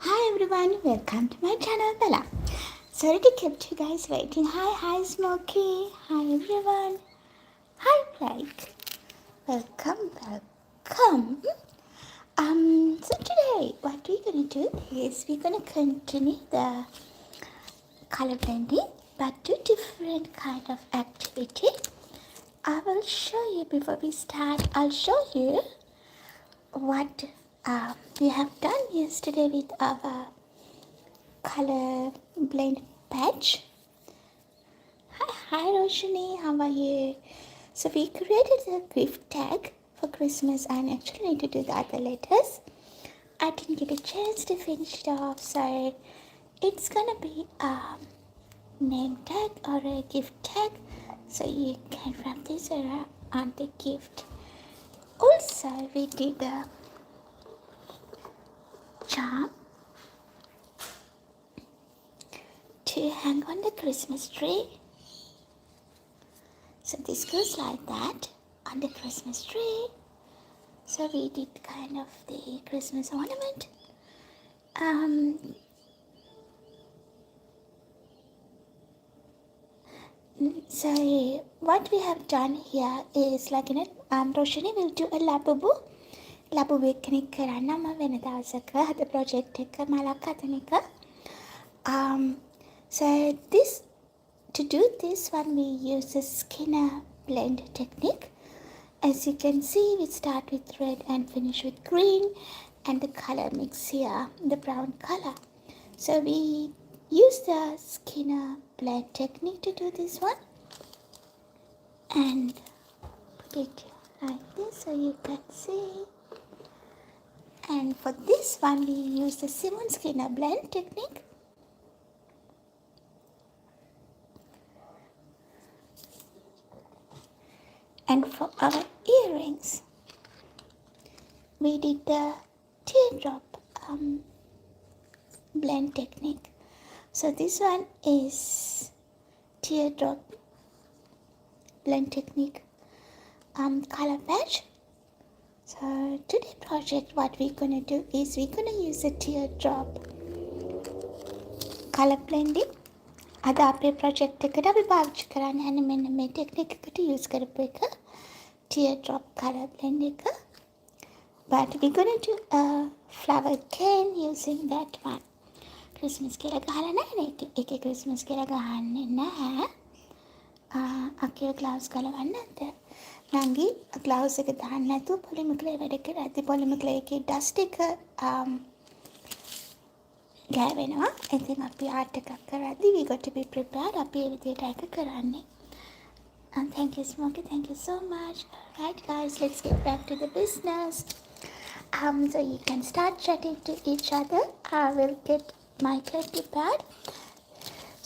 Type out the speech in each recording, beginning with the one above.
Hi everyone, welcome to my channel Bella. Sorry to keep you guys waiting. Hi Smokey. Hi everyone. Hi Blake. Welcome. So today what we're gonna do is we're gonna continue the color blending but do different kind of activity. I will show you before we start. I'll show you what we have done yesterday with our color blend patch. Hi Roshni, how are you? So we created a gift tag for Christmas and actually need to do the other letters. I didn't get a chance to finish it off, so it's gonna be a name tag or a gift tag. So you can wrap this around on the gift. Also, we did a charm to hang on the Christmas tree. So this goes like that on the Christmas tree. So we did kind of the Christmas ornament. So what we have done here is like Roshini will do a labubu. Labubu එකනික් කරන්න මම වෙන දවසක අද project එක මලක් හදන එක. So to do this one we use the Skinner blend technique. As you can see, we start with red and finish with green, and the color mix here, the brown color. So we use the Skinner blend technique to do this one, and put it like this so you can see. And for this one, we use the Simon Skinner blend technique. And for our earrings, we did the teardrop blend technique. So this one is teardrop blend technique color patch. So today project what we're gonna do is we're gonna use a teardrop color blending. අද අපේ project එකට අපි පාවිච්චි කරන්න යන්නේ මෙන්න මේ technique එකට use කරපු එක teardrop color blend එක. But we're gonna do a flower cane using that one. Christmas කියලා ගහලා නැහැ නේ. ඒකේ Christmas කියලා ගහන්නේ නැහැ. අකිය gloves ගලවන්න නැද්ද? නංගි gloves එක දාන්න නැතුව polymer clay වැඩ කරද්දි polymer clay එකේ dust එක ගෑවෙනවා. ඉතින් අපි art එකක් කරද්දි we got to be prepared. අපි ඒ විදිහට ඒක කරන්නේ. And thank you Smokey, thank you so much. Alright guys, let's get back to the business. So you can start chatting to each other. I will get my cake prepared.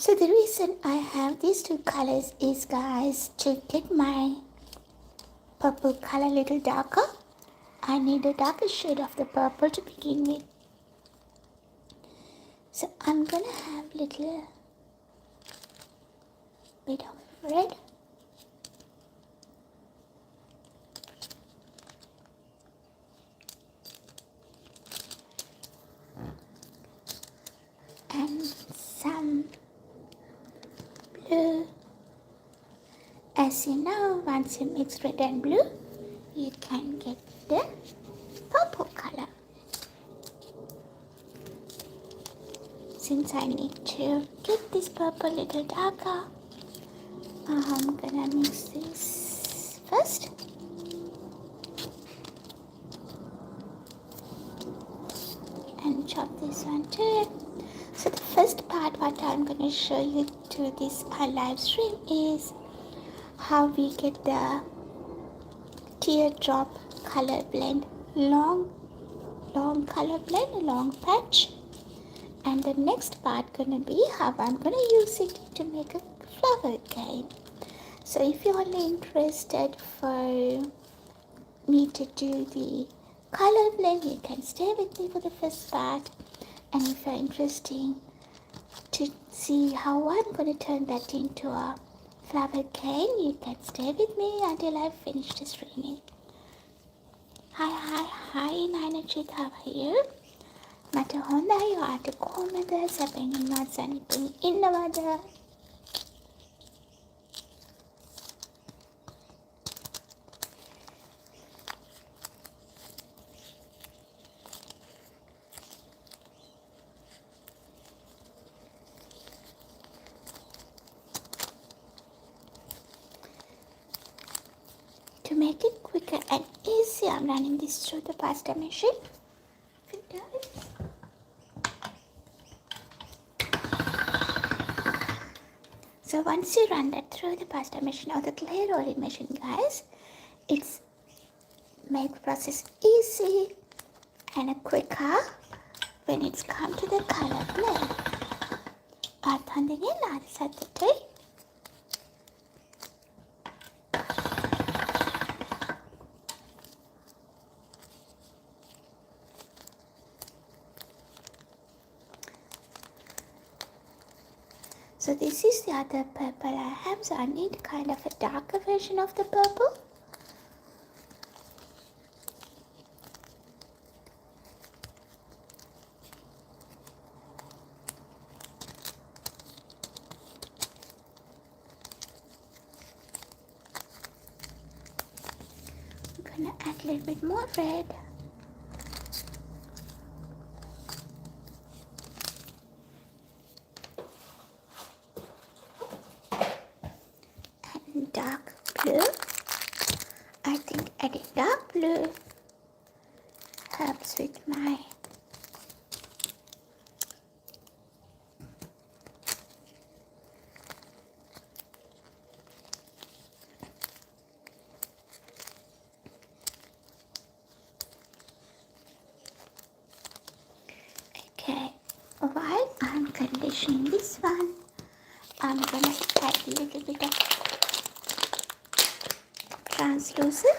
So the reason I have these two colors is guys to get my purple color a little darker. I need a darker shade of the purple to begin with. So I'm gonna have little bit of red. And some blue. As you know, once you mix red and blue, you can get the purple color. Since I need to get this purple a little darker, I'm gonna mix this first. And chop this one too. So the first part what I'm going to show you to this live stream is how we get the teardrop color blend, long color blend, long patch. And the next part going to be how I'm going to use it to make a flower cane. So if you're only interested for me to do the color blend, you can stay with me for the first part. And if you're interested to see how I'm going to turn that into a flower cane, you can stay with me until I finish the streaming. Hi, Ninajit, how are you? මට හොඳයි ඔයාට කොහොමද සැපෙන් ඉන්නවද සනීපෙන් ඉන්නවද? To make it quicker and easier, I'm running this through the pasta machine. So once you run that through the pasta machine or the clay rolling machine, guys, it's make the process easy and quicker when it's come to the color play. ආතන්දගෙන ආදි සත්‍යටයි. So this is the other purple I have, so I need kind of a darker version of the purple. I'm gonna add a little bit more red. Dark blue. I think adding dark blue helps with my okay. While I'm conditioning this one, I'm gonna add a little bit of translucent.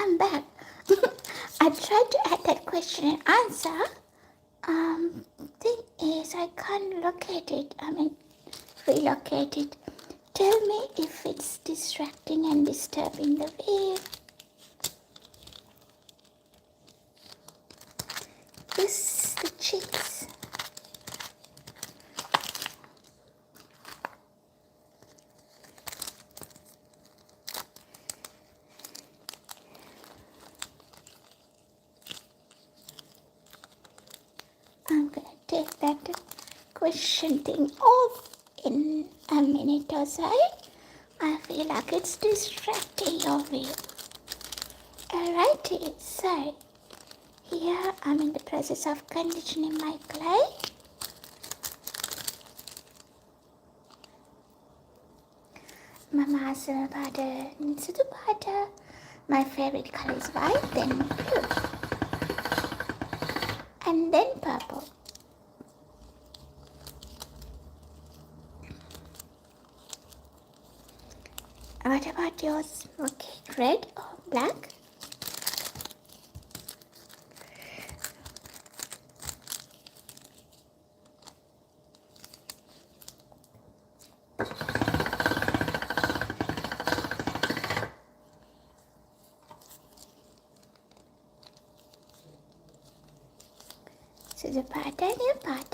I'm back. I tried to add that question and answer. Thing is, I can't locate it. Relocate it. Tell me if it's distracting and disturbing the view. This the cheeks. I'm gonna take that question thing off in a minute or so. I feel like it's distracting your view. Alrighty, so here I'm in the process of conditioning my clay. Mama Asana Nitsudu Pada. My favorite color is white, then blue, and then purple. What about yours? Okay, red or black? So the pattern, your pattern,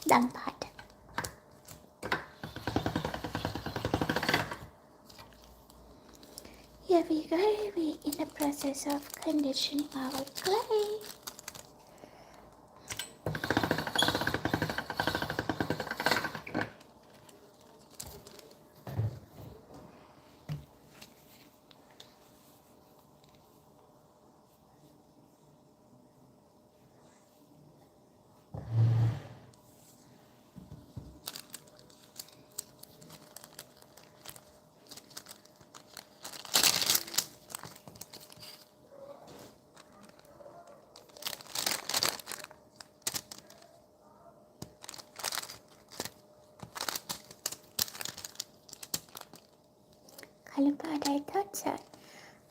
done pattern. Here we go, we're in the process of conditioning our clay. Color part, I thought so.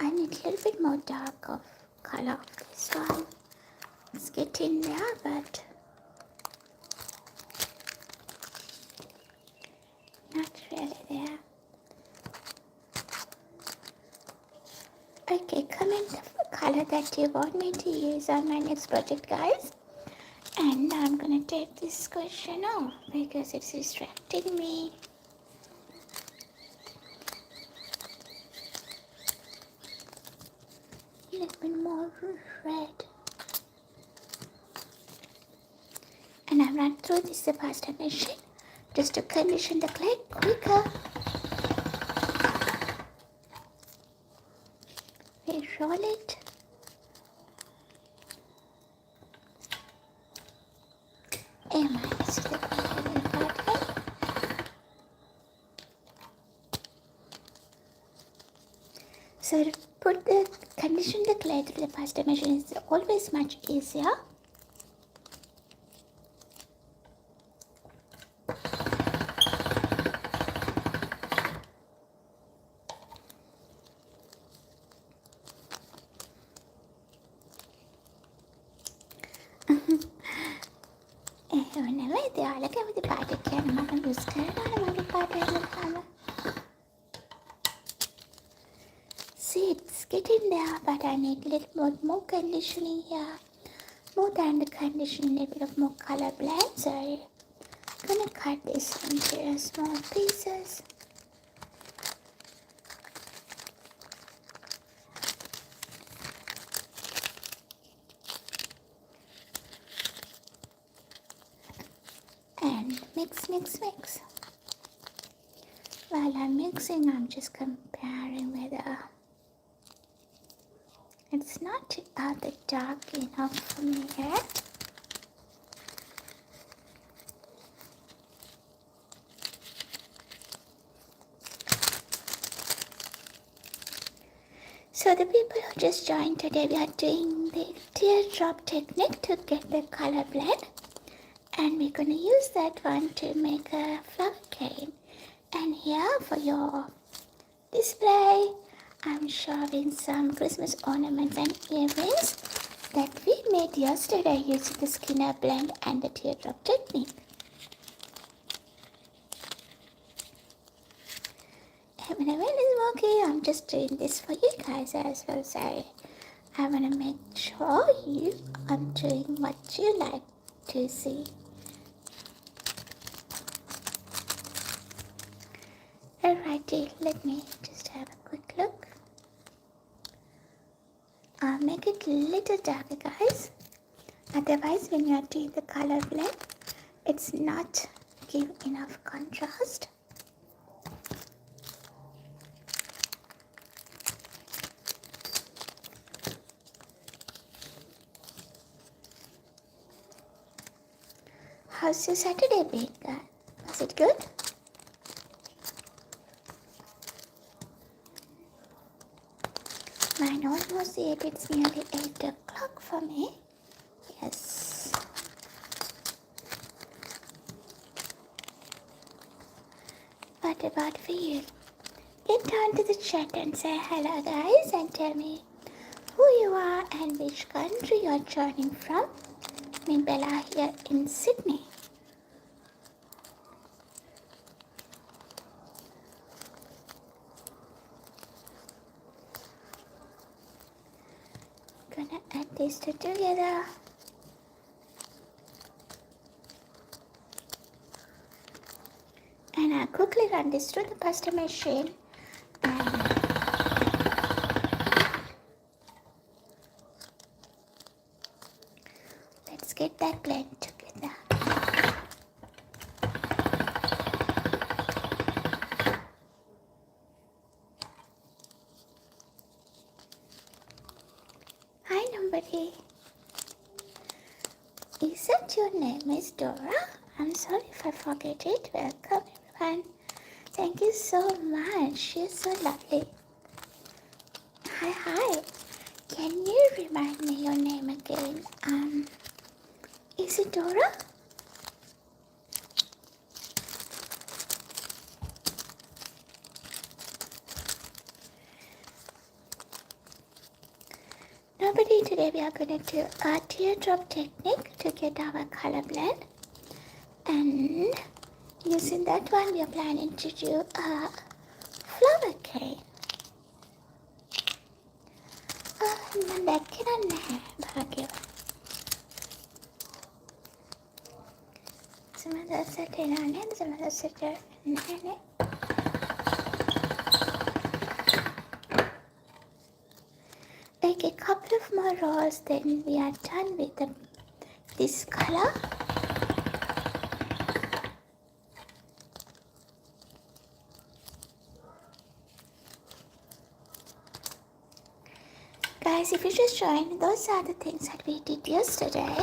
I need a little bit more dark of color of this one. It's getting there, but not really there. Okay, comment the color that you want me to use on my next project, guys. And I'm gonna take this question off because it's distracting me. A little bit more red. And I've run through this the past machine just to condition the clay quicker. We roll it. And minus the pattern. So to condition the clay through the pasta machine is always much easier. Whenever they are like with the pattern, I'm going to use the pattern. See, it's getting there, but I need a little more conditioning here. More than the conditioning, a little bit of more color blend. So I'm going to cut this into small pieces. And mix. While I'm mixing, I'm just comparing whether it's not that dark enough for me yet. So the people who just joined today, we are doing the teardrop technique to get the color blend. And we're going to use that one to make a flower cane. And here for your display, I'm showing some Christmas ornaments and earrings that we made yesterday using the Skinner blend and the teardrop technique. And when it's working, I'm just doing this for you guys as well. So I want to make sure I'm doing what you like to see. Alrighty, let me just have a quick look. I'll make it a little darker, guys. Otherwise, when you are doing the color blend, it's not giving enough contrast. How's your Saturday been, guys? Was it good? Mine almost 8, it's nearly 8 o'clock for me. Yes. What about for you? get down to the chat and say hello, guys, and tell me who you are and which country you're joining from. Me Bella here in Sydney. Gonna add these two together. And I'll quickly run this through the pasta machine. And let's get that blend together. Hi, nobody. Is that your name is Dora? I'm sorry if I forget it. Welcome, everyone. Thank you so much. You're so lovely. Hi. Can you remind me your name again? Is it Dora? Nobody, today we are going to do a teardrop technique to get our color blend. And using that one, we are planning to do a flower cane. Take a couple of more rolls, then we are done with this color. Guys, if you just joined, those are the things that we did yesterday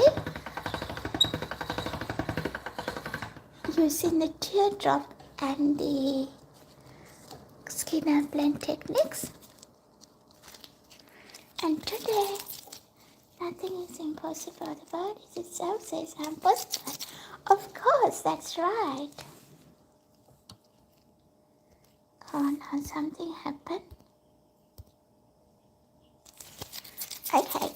using the teardrop and the skinner blend techniques. And today, nothing is impossible. The word itself says I'm possible. Of course, that's right. Oh no, something happened. Okay.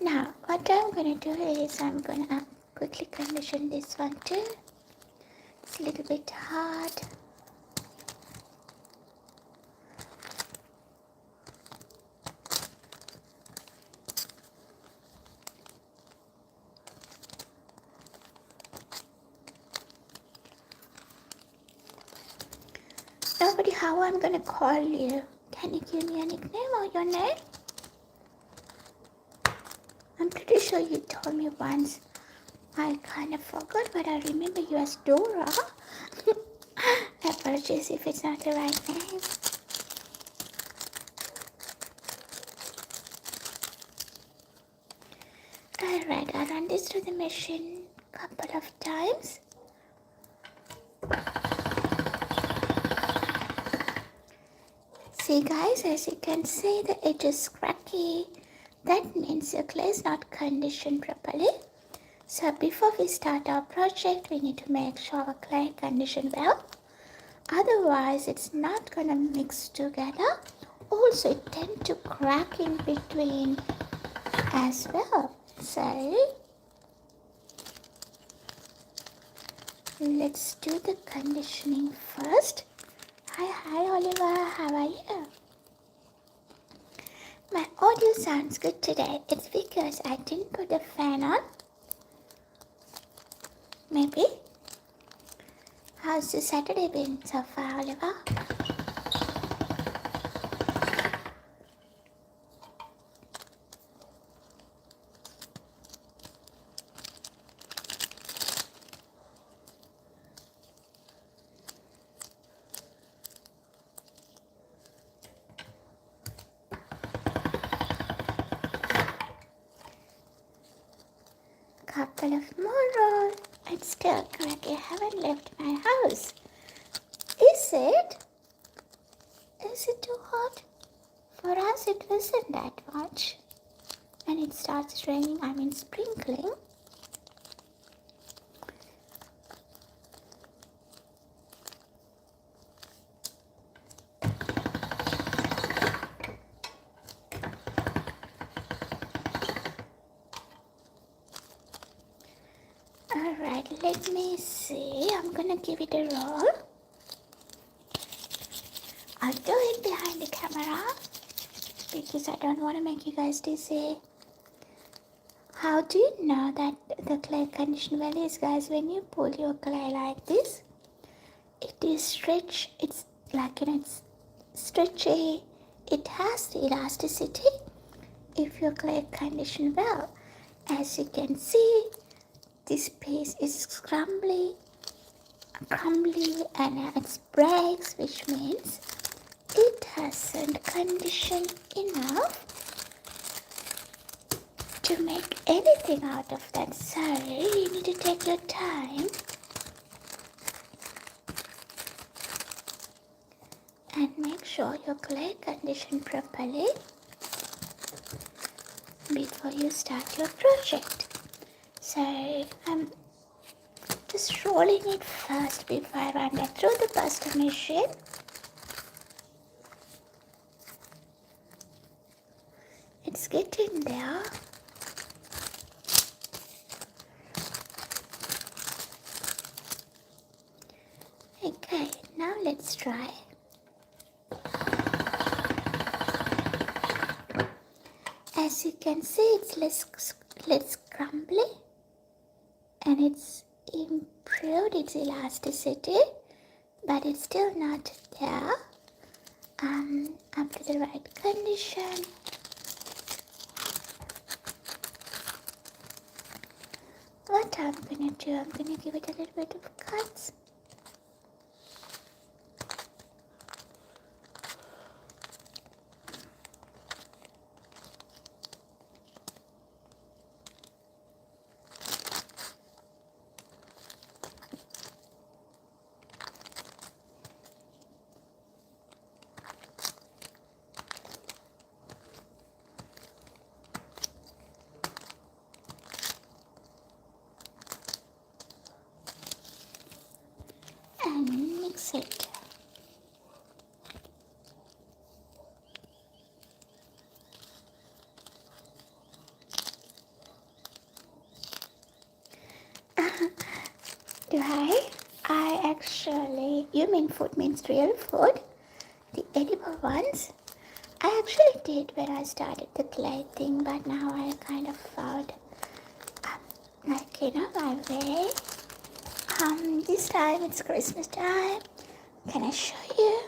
Now, what I'm going to do is I'm going to quickly condition this one too. It's a little bit hard. Nobody, how I'm going to call you? Can you give me a nickname or your name? I'm pretty sure you told me once. I kind of forgot, but I remember you as Dora. Apologies if it's not the right name. Alright, I'll run this through the machine a couple of times. See guys, as you can see, the edge is cracky. That means your clay is not conditioned properly. So before we start our project, we need to make sure our clay conditioned well. Otherwise, it's not going to mix together. Also, it tends to crack in between as well. So, let's do the conditioning first. Hi Oliver, how are you? My audio sounds good today. It's because I didn't put the fan on. Maybe. How's the Saturday been so far, Oliver? Couple of more rolls. It's still correct. I haven't left my house. Is it? Is it too hot? For us, it isn't that much. When it starts raining, sprinkling. Alright, let me see. I'm gonna give it a roll. I'll do it behind the camera because I don't want to make you guys dizzy. How do you know that the clay condition well is, guys? When you pull your clay like this, it is stretch. It's like, it's stretchy. It has the elasticity if your clay condition well. As you can see, this piece is crumbly and it breaks, which means it hasn't conditioned enough to make anything out of that. So you need to take your time and make sure your clay conditioned properly before you start your project. So I'm just rolling it first before I run it through the pasta machine. It's getting there. Okay, now let's try. As you can see, it's less crumbly and it's improved its elasticity, but it's still not there up to the right condition. What I'm gonna do, I'm gonna give it a little bit of cuts. And mix it. Do I actually, you mean food means real food? The edible ones? I actually did when I started the clay thing, but now I kind of found, my way. This time it's Christmas time. Can I show you?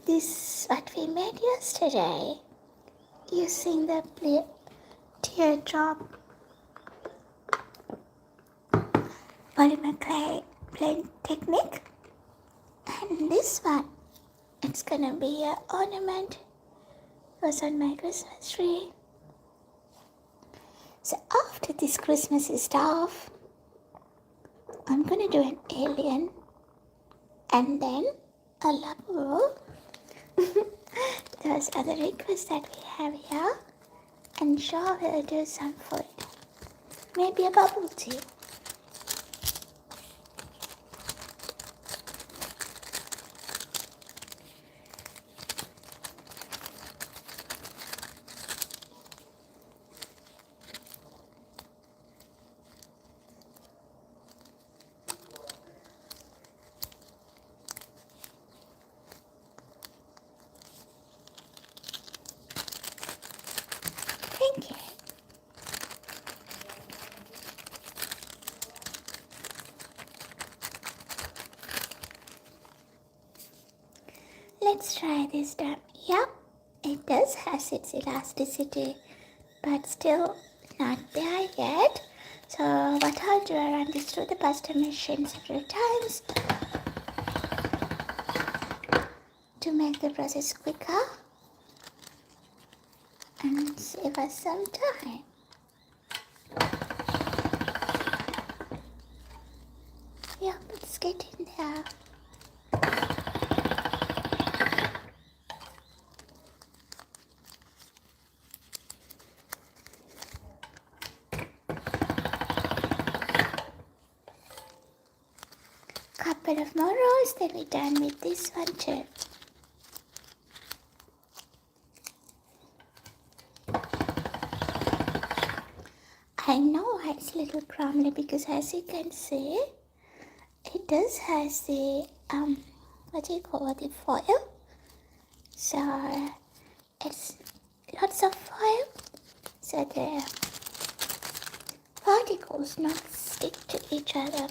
This what we made yesterday using the teardrop Polymer Clay plain technique. And this one, it's gonna be an ornament. Goes on my Christmas tree. So after this Christmas stuff, I'm gonna do an alien and then a lavabo. Those are the requests that we have here. And sure, we'll do some food. Maybe a bubble tea. Thank you. Let's try this time. Yep, it does has its elasticity, but still not there yet. So what I'll do, I'll run this through the pasta machine several times to make the process quicker and save us some time. Yep, it's getting there. Couple of more rolls, then we're done with this one too. I know I it's a little crumbly because as you can see, it does has the what do you call it, the foil. So it's lots of foil, so the particles not stick to each other.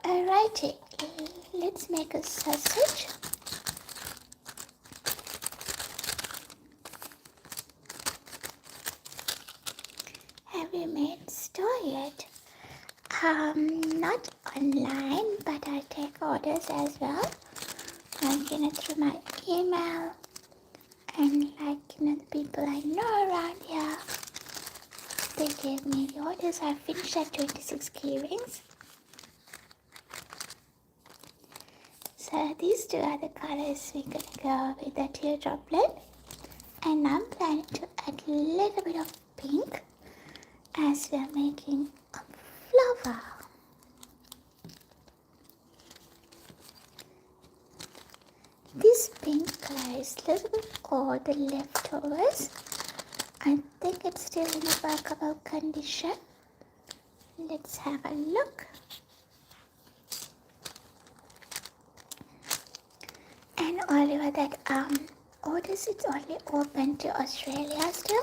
Alrighty, let's make a sausage. Have you made store yet? Not online, but I take orders as well. Like, through my email and the people I know around here, they gave me the orders. I finished at 26 key rings. So these two are the colors we're gonna go with the teardrop blend. And I'm planning to add a little bit of pink as we're making a flower. This pink color is a little bit old, the leftovers. I think it's still in a workable condition. Let's have a look. And Oliver, that orders, it's only open to Australia still.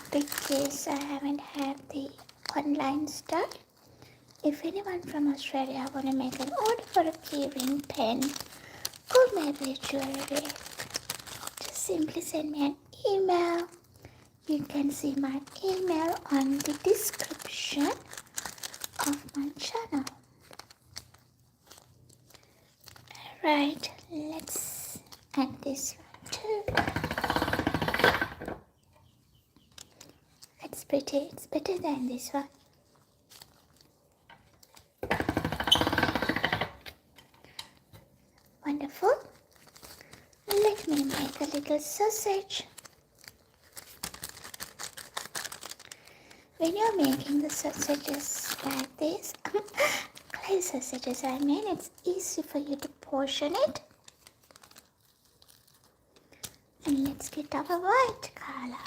Because I haven't had the online store. If anyone from Australia want to make an order for a keyring, pen, or maybe jewelry, just simply send me an email. You can see my email on the description of my channel. Alright, let's add this one too. It's pretty, it's better than this one. Wonderful. Let me make a little sausage. When you're making the sausages like this, clay sausages I mean, it's easy for you to portion it. And let's get our white color.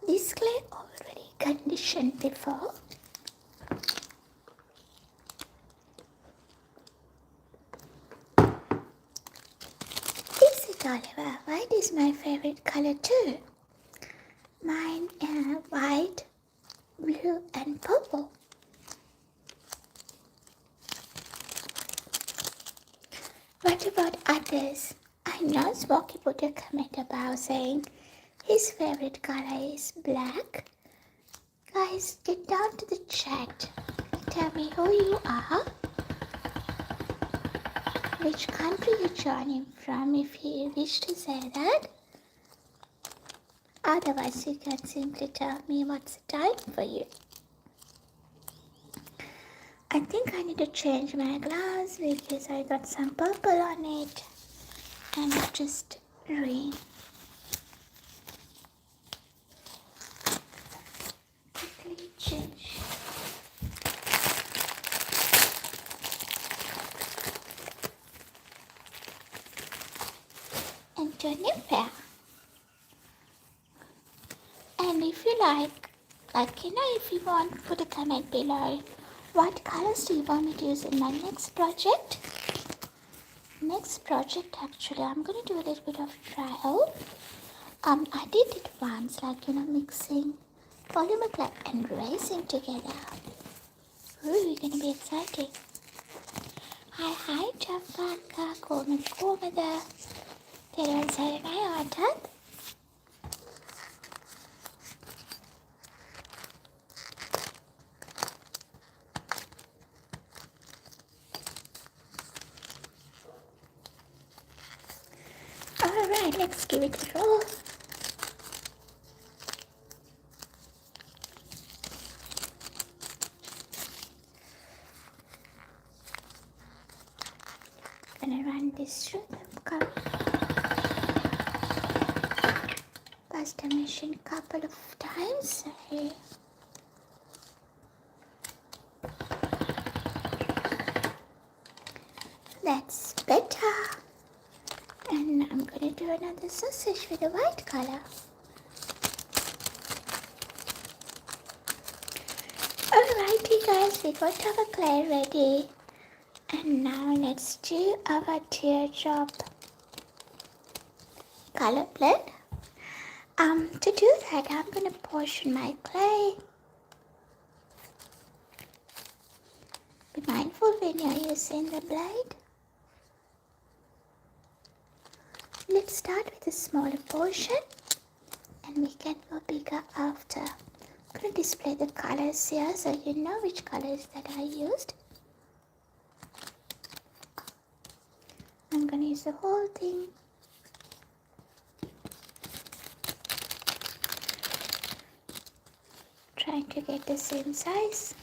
This clay already conditioned before. Is it, Oliver? White is my favorite color too. Mine white, blue and purple. What about others? I know Smokey put a comment about saying his favorite color is black. Guys, get down to the chat. Tell me who you are, which country you're joining from if you wish to say that. Otherwise, you can simply tell me what's the time for you. I think I need to change my glass because I got some purple on it and it just ruined. Quickly change. And to Nipah. And if you like, if you want, put a comment below. What colors do you want me to use in my next project? Actually, I'm going to do a little bit of trial. I did it once, mixing Polymer Clay and racing together. Ooh, it's going to be exciting. Hi, Jafaka, Komada. Terang saya naik atas. Alright, let's give it a roll. this through the pasta machine a couple of times. Sorry. That's better. And I'm going to do another sausage with a white color. Alrighty guys, we got our clay ready. And now let's do our teardrop color blend. To do that, I'm going to portion my clay. Be mindful when you're using the blade. Let's start with a smaller portion and we can go bigger after. I'm going to display the colors here so you know which colors that I used. I'm going to use the whole thing. Trying to get the same size.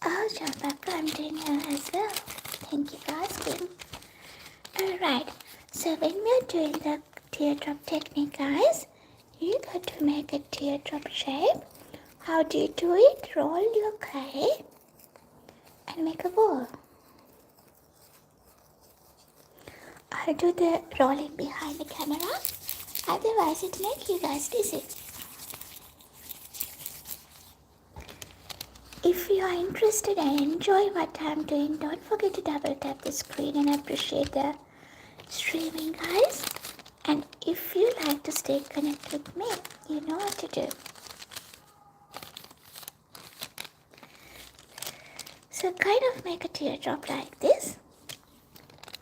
Oh, Jabaka, I'm doing it as well. Thank you for asking. Alright, so when we're doing the teardrop technique, guys, you got to make a teardrop shape. How do you do it? Roll your clay and make a ball. I'll do the rolling behind the camera, otherwise it makes you guys dizzy. If you are interested and enjoy what I'm doing, don't forget to double tap the screen and appreciate the streaming, guys. And if you like to stay connected with me, you know what to do. So kind of make a teardrop like this.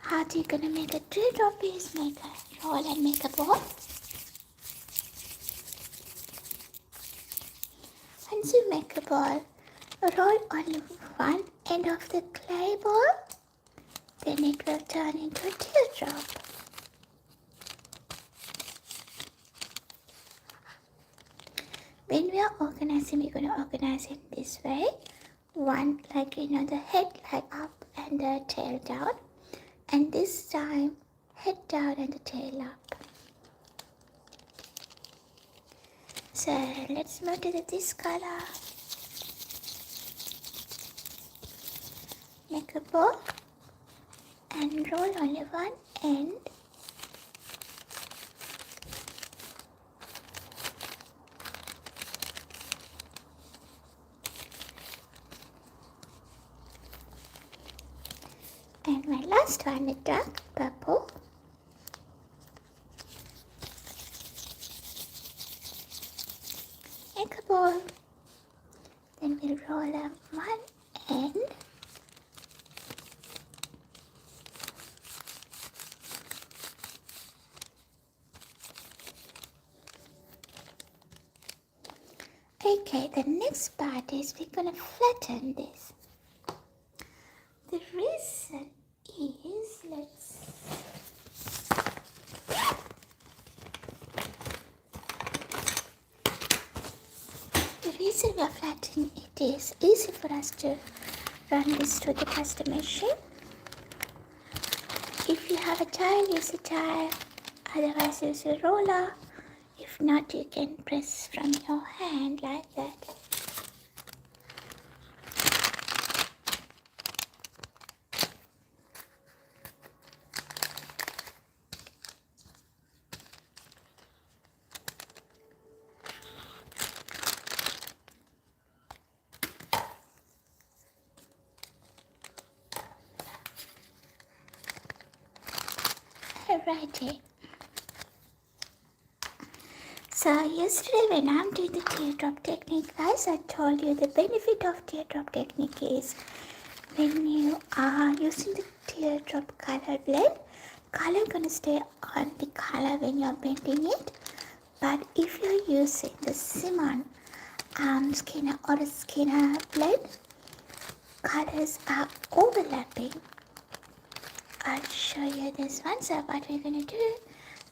How are you gonna make a teardrop is make a roll and make a ball. Once you make a ball, roll only one end of the clay ball, then it will turn into a teardrop. When we are organizing, we're going to organize it this way. One, like, the head like up and the tail down. And this time, head down and the tail up. So let's move to this color. Make a ball and roll only one end. And my last one, the dark purple. Make a ball. Then we'll roll up one end. Okay, the next part is we're going to flatten this. The reason is, the reason we are flattening it is easy for us to run this through the pasta machine. If you have a tile, use a tile, otherwise use a roller. If not, you can press from your hand like that. Alrighty. So yesterday when I'm doing the teardrop technique, guys, I told you the benefit of teardrop technique is when you are using the teardrop color blend, color gonna stay on the color when you're bending it. But if you're using the Simon Skinner or a Skinner blend, colors are overlapping. I'll show you this one. So what we're gonna do,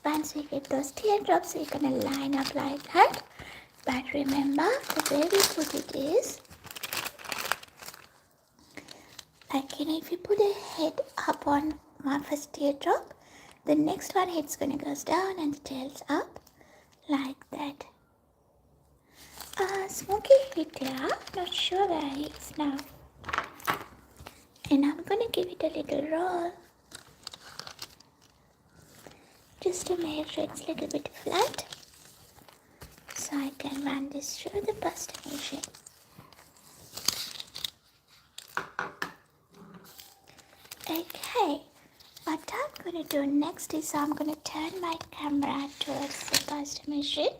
once we get those teardrops, we're gonna line up like that. But remember, the way we put it is, like, if you put a head up on one first teardrop, the next one head's gonna goes down and the tail's up, like that. Smokey hit here, not sure where he is now. And I'm gonna give it a little roll, just to make sure it's a little bit flat, so I can run this through the pasta machine. Okay, what I'm going to do next is I'm going to turn my camera towards the pasta machine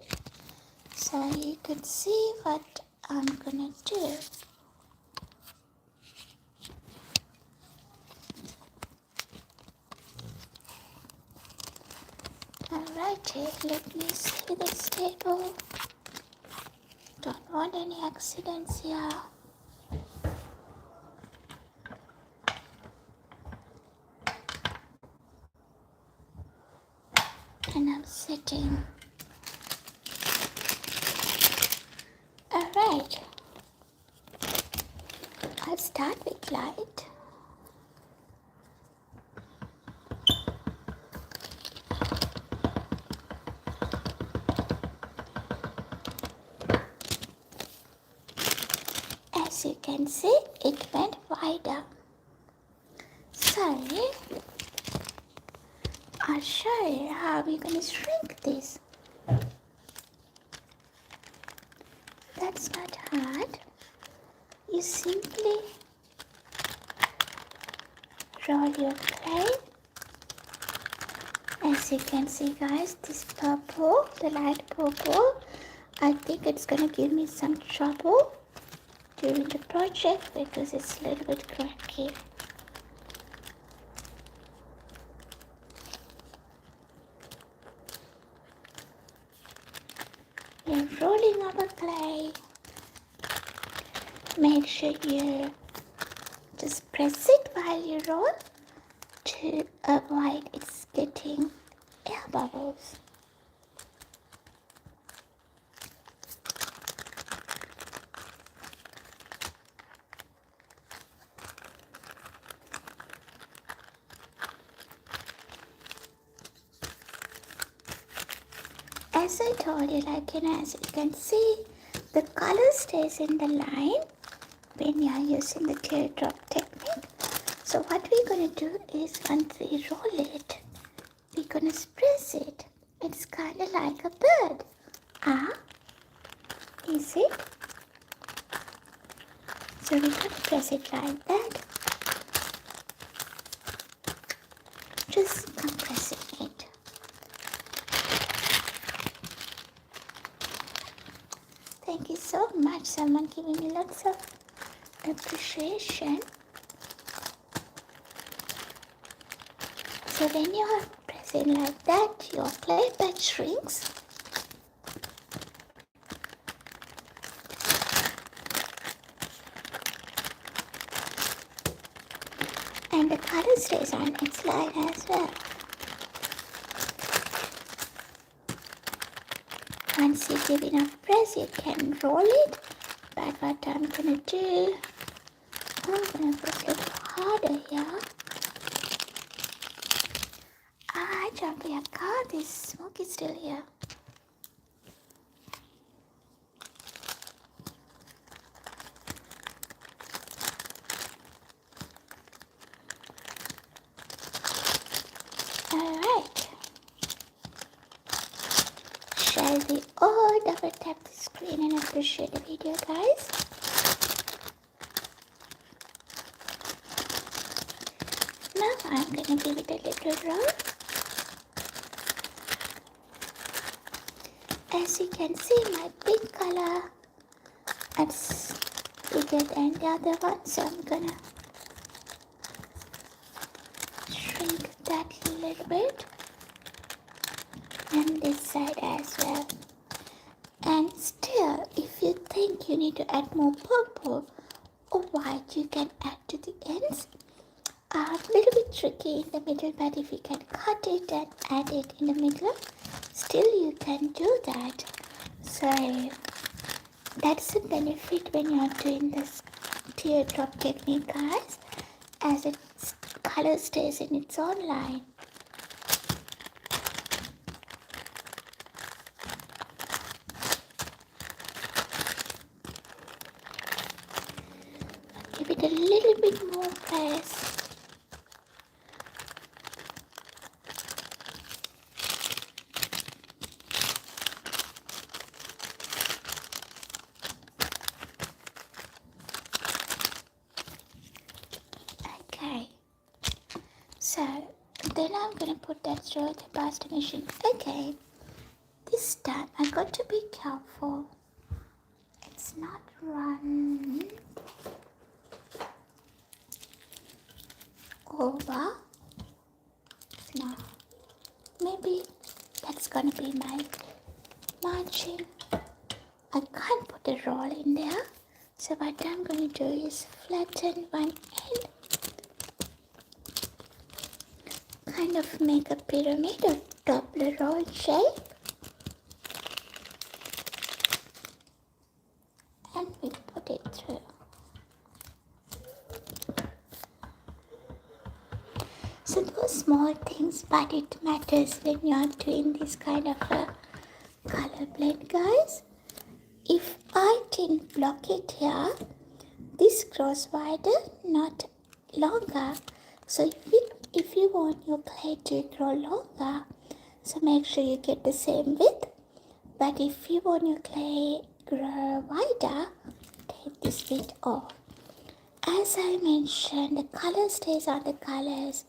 so you can see what I'm going to do. Alrighty, let me see this table. Don't want any accidents here. And I'm sitting. Alright, I'll start with light. As you can see, it went wider. So, I'll show you how we're going to shrink this. That's not hard. You simply roll your clay. As you can see, guys, this purple, the light purple, I think it's going to give me some trouble during the project because it's a little bit cracky. You're rolling our clay. Make sure you just press it while you roll to avoid it's getting air bubbles. As I told you, as you can see, the color stays in the line when you are using the teardrop technique. So what we're going to do is, once we roll it, we're going to press it. It's kind of like a bird. Is it? So we're going to press it like that. Just compressing it. Thank you so much. Someone giving me lots of appreciation. So when you are pressing like that, your clay bed shrinks. And the color stays on its line as well. Once you give enough press, you can roll it. But what I'm going to do, I'm going to press a little harder here. Jump your car, this smoke is still here. Alright. Shall we all double tap the screen and appreciate the video, guys? Now I'm going to give it a little roll. As you can see, my pink color is bigger than the other one, so I'm gonna shrink that a little bit, and this side as well. And still, if you think you need to add more purple or white, you can add to the ends. A little bit tricky in the middle, but if you can cut it and add it in the middle, still you can do that. So that's the benefit when you're doing this teardrop technique, guys, as its color stays in its own line. Give it a little bit more press. Okay, so then I'm going to put that through the pasta machine. Okay, this time I got to be careful. It's not run over. No, maybe that's gonna be my margin. I can't put a roll in there, so what I'm gonna do is flatten one end, kind of make a pyramid or double roll shape, and we put it through. So those small things, but it matters when you're doing this kind of a color blend, guys. If I didn't block it here, this grows wider, not longer. So if you want your clay to grow longer, so make sure you get the same width. But if you want your clay grow wider, take this width off. As I mentioned, the color stays on the colors,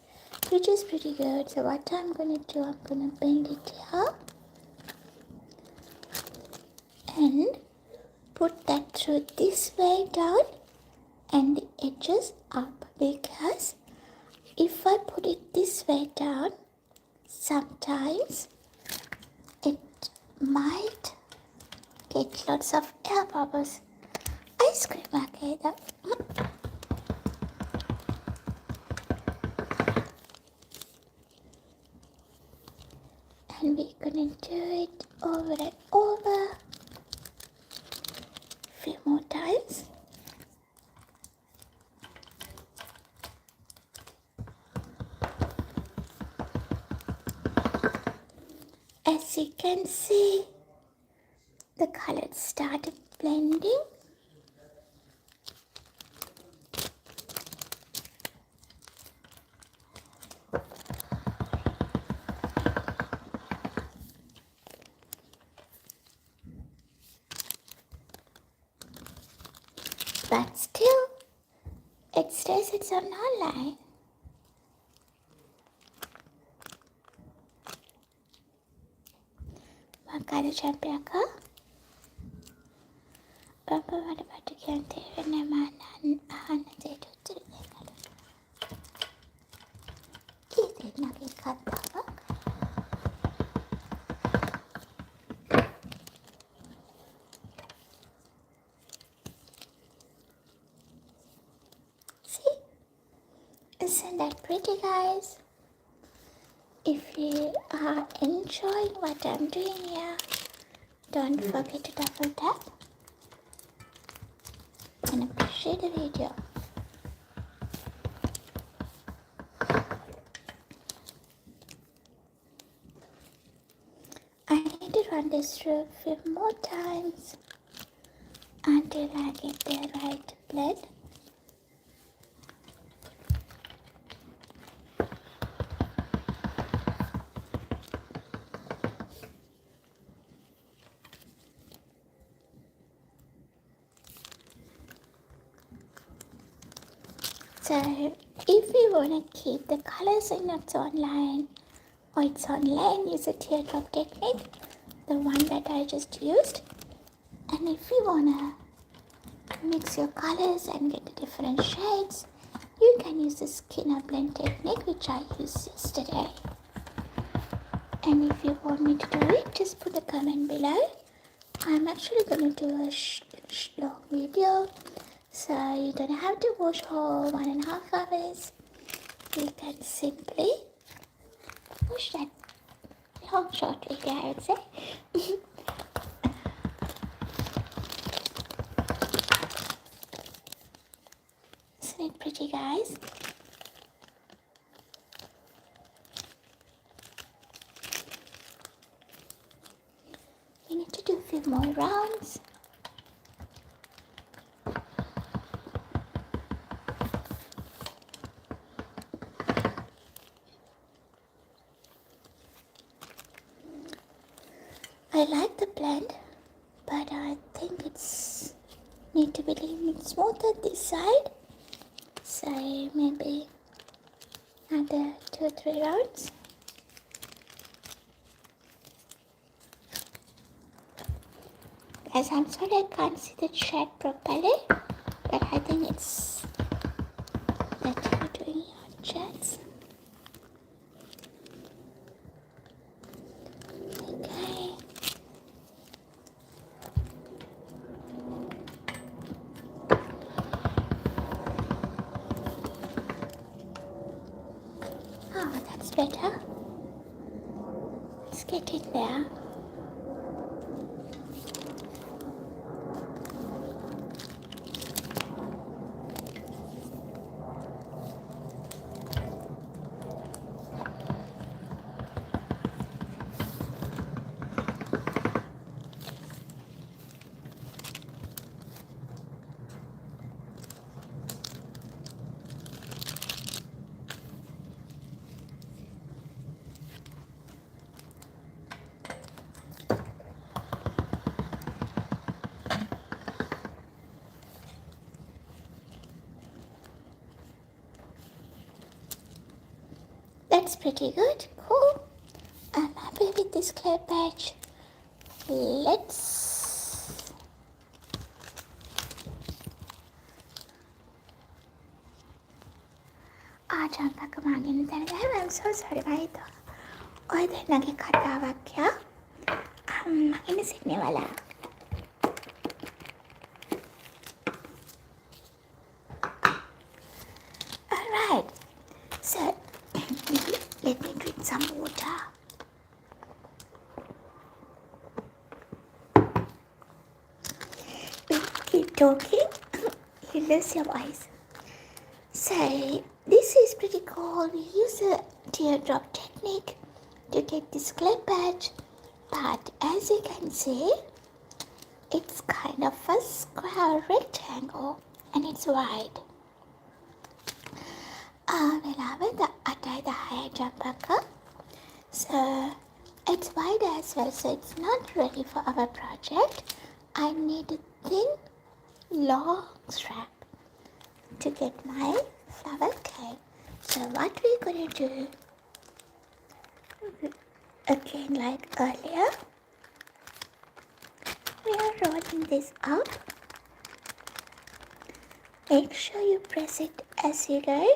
which is pretty good. So what I'm going to do, I'm going to bend it here and put that through this way down and the edges up, because if I put it this way down, sometimes it might get lots of air bubbles. Ice cream, okay, and we're gonna do it over and over a few more times. As you can see, the colors started blending. But still, it stays its own line. Makada champiaka. Bapa pada pada kante nama anak itu terdengar. Kita nak kata apa? See? Isn't that pretty, guys? If you are enjoying what I'm doing here, don't forget to double tap and appreciate the video. I need to run this through a few more times until I get the right blend. So if you want to keep the colors in its own line or its own lane, use a teardrop technique, the one that I just used. And if you want to mix your colors and get the different shades, you can use the skinner blend technique, which I used yesterday. And if you want me to do it, just put a comment below. I'm actually going to do a long video, so you don't have to watch whole 1.5 hours. we can simply push that long short video, I would say. Isn't it pretty, guys? We need to do a few more rounds. I like the blend, but I think it's need to be a little bit smoother this side. So maybe another 2 or 3 rounds. Guys, I'm sorry I can't see the chat properly, but I think it's that you're doing your chats. Okay. Oh, that's better. Let's get it there. That's pretty good. Cool. I'm happy with this clay patch. Let's ජම්පක මගෙන දැනගම I'm so sorry මහිත ඔය දෙන්නගේ කතාවක් යා මගෙන සිටිනේ වලා alright so let me drink some water. When you keep talking you lose your voice. So this is pretty cool. We use a teardrop technique to get this clay patch, but as you can see, it's kind of a square rectangle and it's wide. So it's wide as well, so it's not ready for our project. I need a thin, long strap to get my flower cake. So what we're going to do, again like earlier, we are rolling this up. Make sure you press it as you go,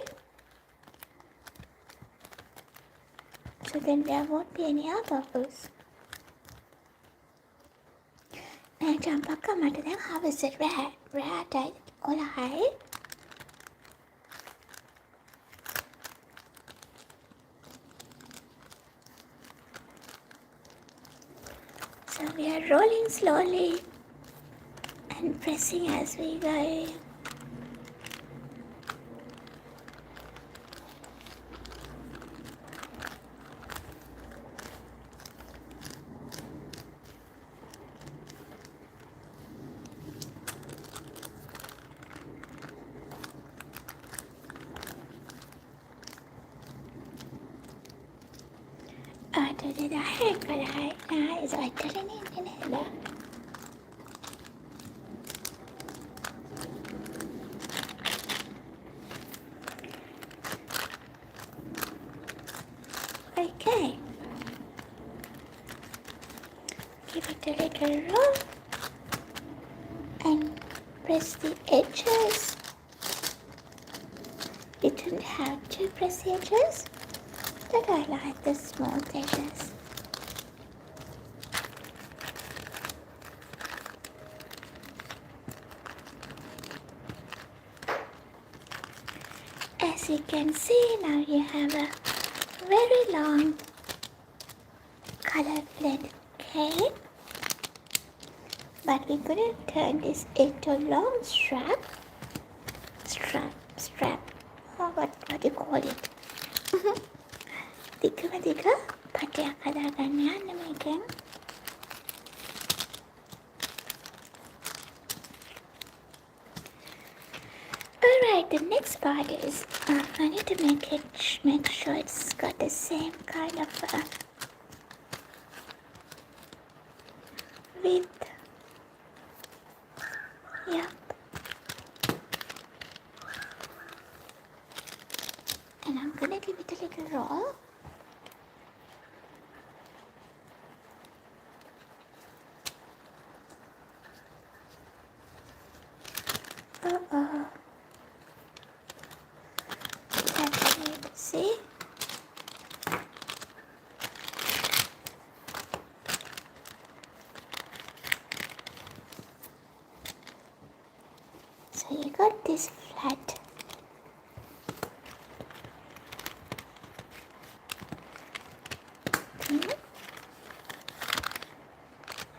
so then there won't be any air bubbles. Now jump up, come out of them. How is it red? Red, all high. So we are rolling slowly and pressing as we go. Did I heck but I is I telling it in it. Okay. Give it a little roll and press the edges. You don't have to press the edges, but I like the smooth edges. As you can see, now you have a very long color blend cake. But we're going to turn this into a long strap. What do you call it? Tiga pada kadagannya demikian. Alright, the next part is I need to make sure it's got the same kind of width. Yep. And I'm gonna give it a little roll. That's it. See? So you got this flat.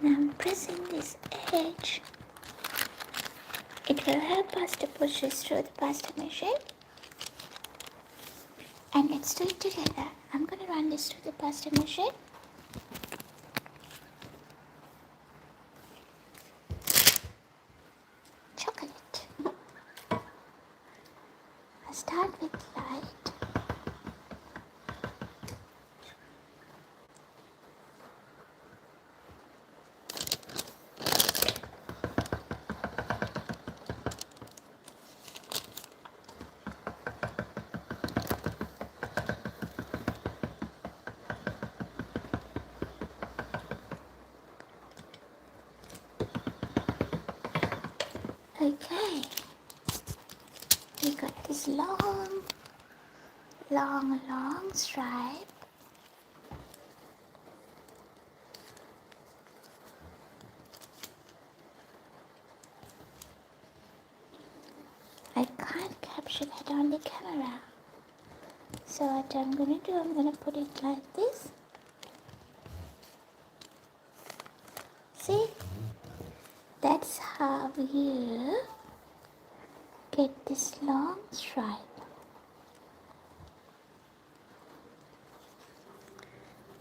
And I'm pressing this edge. It will help us to push this through the pasta machine. And let's do it together. I'm going to run this through the pasta machine. Chocolate. I start with light. Okay, we got this long stripe. I can't capture that on the camera. So what I'm going to do, I'm going to put it like this. See? That's how you get this long stripe.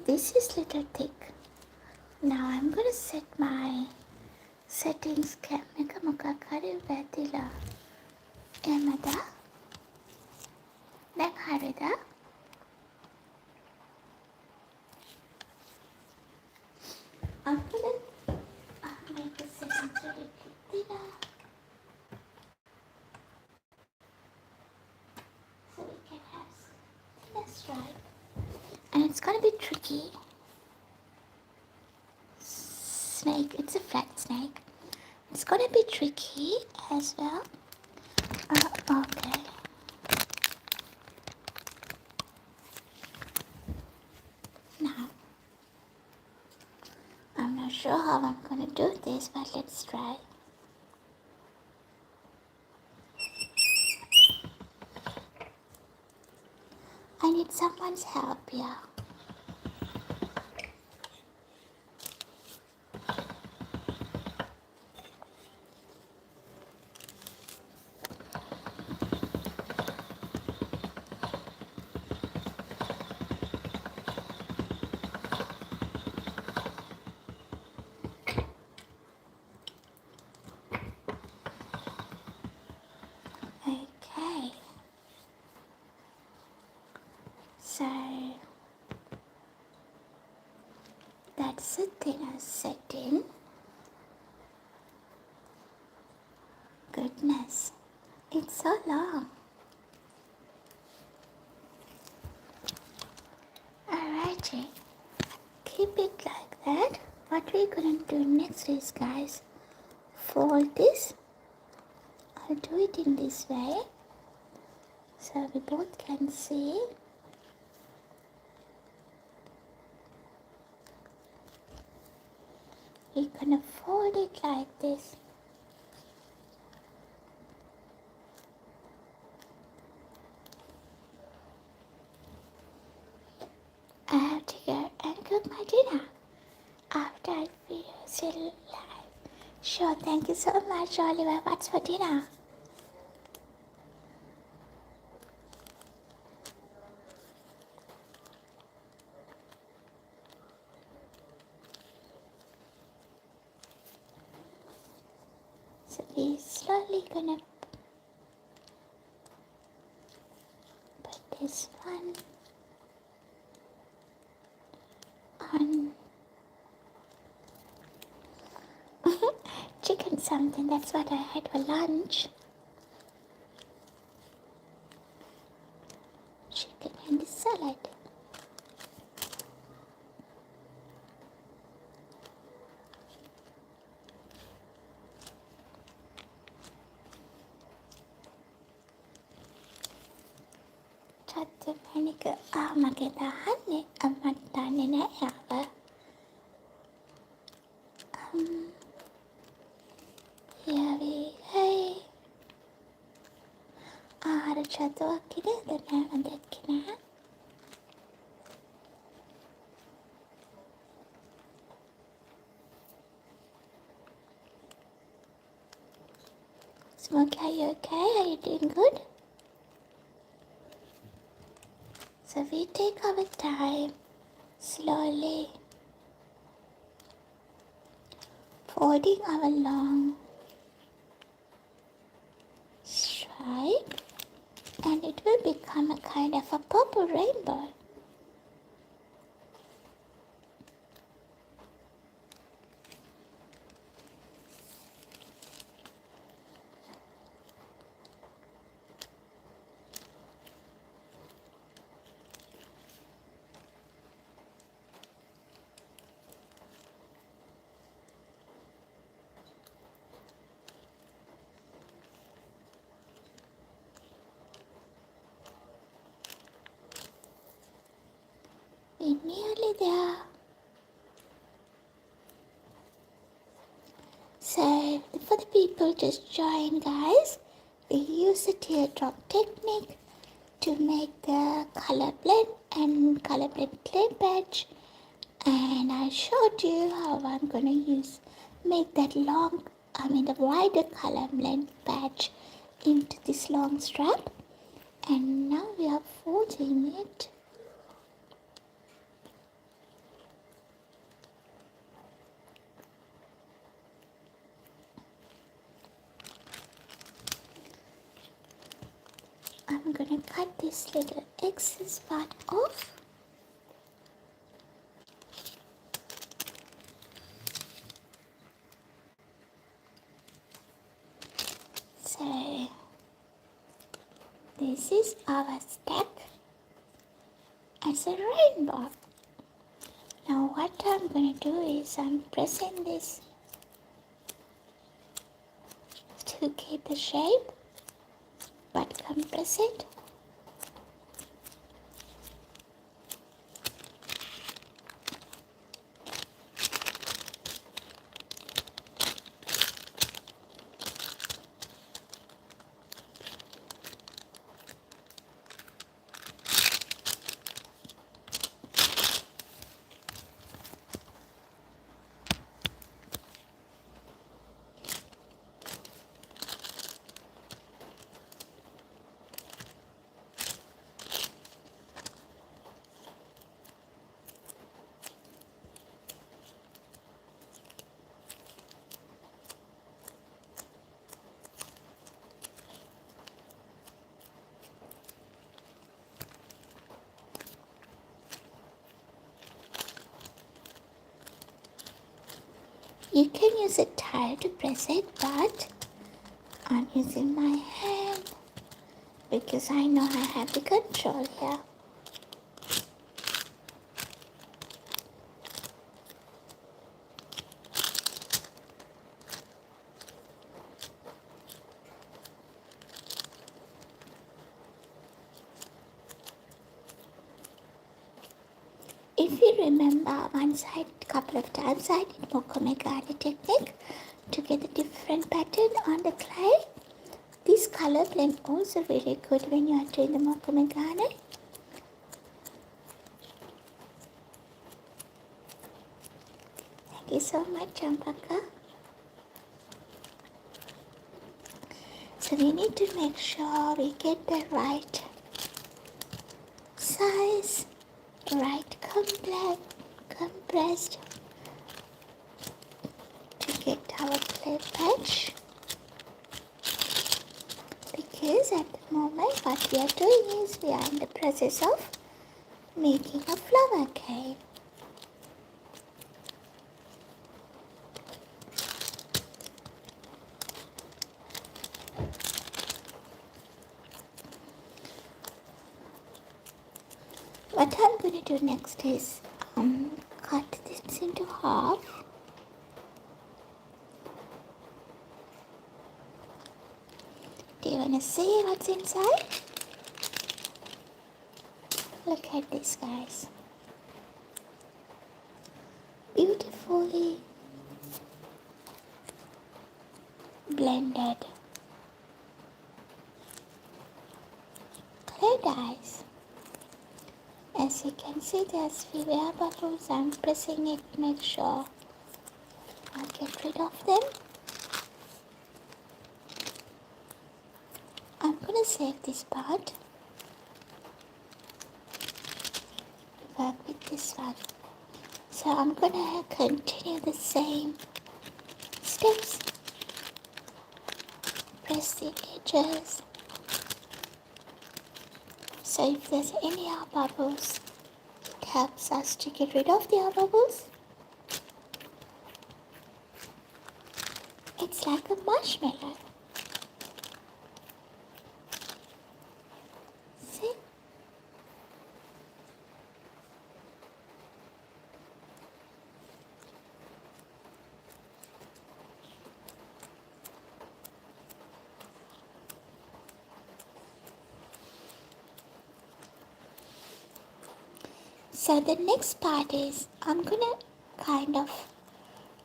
This is little thick. Now I'm going to set my settings camera mukakari vetila. Emada. Then harida. I'm going to make the settings a little thinner. So we can have thinner stripe. And it's going to be tricky. Snake, it's a flat snake. It's going to be tricky as well. Okay. Now, I'm not sure how I'm going to do this, but let's try. I need someone's help here. Okay. So that's the thinner setting. Goodness, it's so long. Alrighty, keep it like that. What we're gonna do next is, guys, fold this. I'll do it in this way so we both can see. We're gonna fold it like this. still live. Sure, thank you so much, Oliver. What's for dinner? So we're slowly gonna put this one on chicken something. That's what I had for lunch. Chicken and the salad. Chattu manika mage dahanne amma danne naha yawa. Here we go. ආහාර චතුවක් කිනේද නෑ දැක්කේ නැහැ. Smokey, are you okay? Are you doing good? So we take our time, slowly folding our long stripe, and it will become a kind of a purple rainbow. We're nearly there. So, for the people just join, guys, we use the teardrop technique to make the color blend and color blend clay patch. And I showed you how I'm gonna make that the wider color blend patch into this long strap. And now we are folding it. I'm gonna cut this little excess part off. So this is our stack as a rainbow. Now what I'm gonna do is I'm pressing this to keep the shape, but compress it. You can use a tile to press it, but I'm using my hand because I know I have the control here. If you remember once a couple of times I did mokomegane technique to get a different pattern on the clay. This color blend also really good when you are doing the mokomegane. Thank you so much, Champaka. So we need to make sure we get the right size, right compressed to get our clay patch. Because at the moment what we are doing is we are in the process of making a flower cave. What I'm going to do next is cut this into half. Do you want to see what's inside? Look at this, guys. Beautifully blended clay dyes. As you can see, there's few air bubbles. I'm pressing it to make sure I get rid of them. I'm gonna save this part. Work with this one. So I'm gonna continue the same steps. Press the edges. So if there's any air bubbles, it helps us to get rid of the air bubbles. It's like a marshmallow. See? So the next part is I'm gonna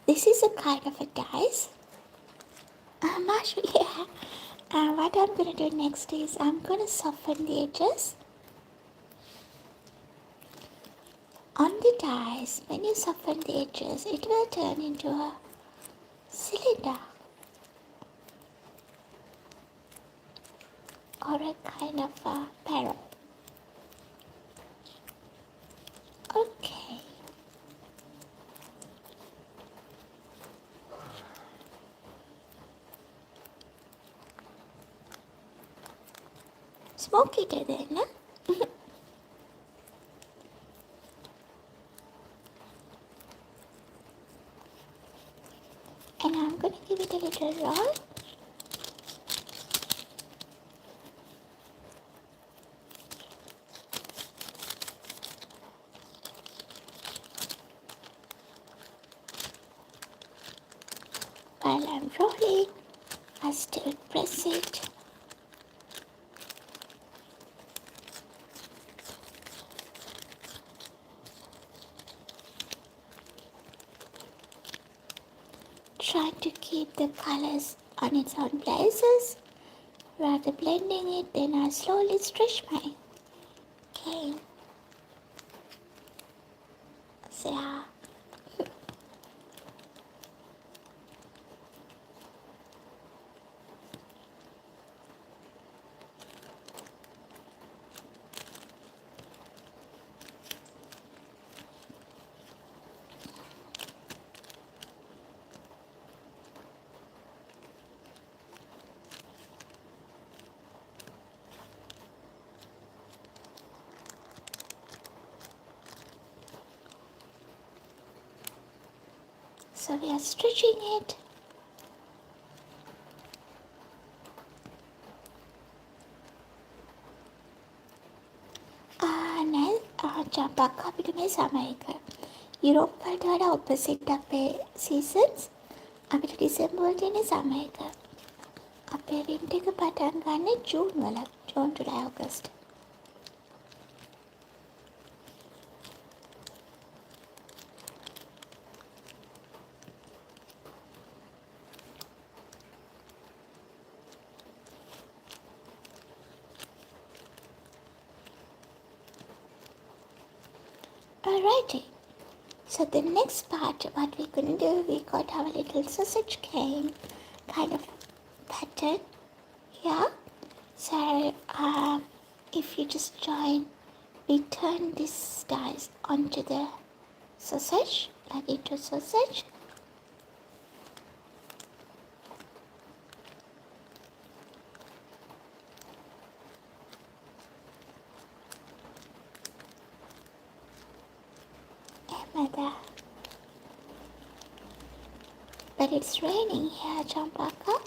this is a kind of a dice. I'm not sure, yeah. What I'm gonna do next is I'm gonna soften the edges. On the dice, when you soften the edges, it will turn into a cylinder or a kind of a barrel. Okay. Smoke it then, huh? And I'm gonna give it a little roll. While I'm rolling, I still press it. Try to keep the colors on its own places. Rather blending it, then I slowly stretch my cane. So yeah. So we are stretching it. Jump අපිට මේ සමයක Europe වලට වඩා opposite අපේ seasons අපිට ඩිසෙම්බර් තියෙන සමයක අපේ winter එක පටන් ගන්න ජූන් වල June ජුලයි August. Alrighty, So the next part, what we're going to do, we got our little sausage cane kind of pattern here. So if you just join, we turn this dice onto the sausage, like into sausage. Another. But it's raining here, Champaka.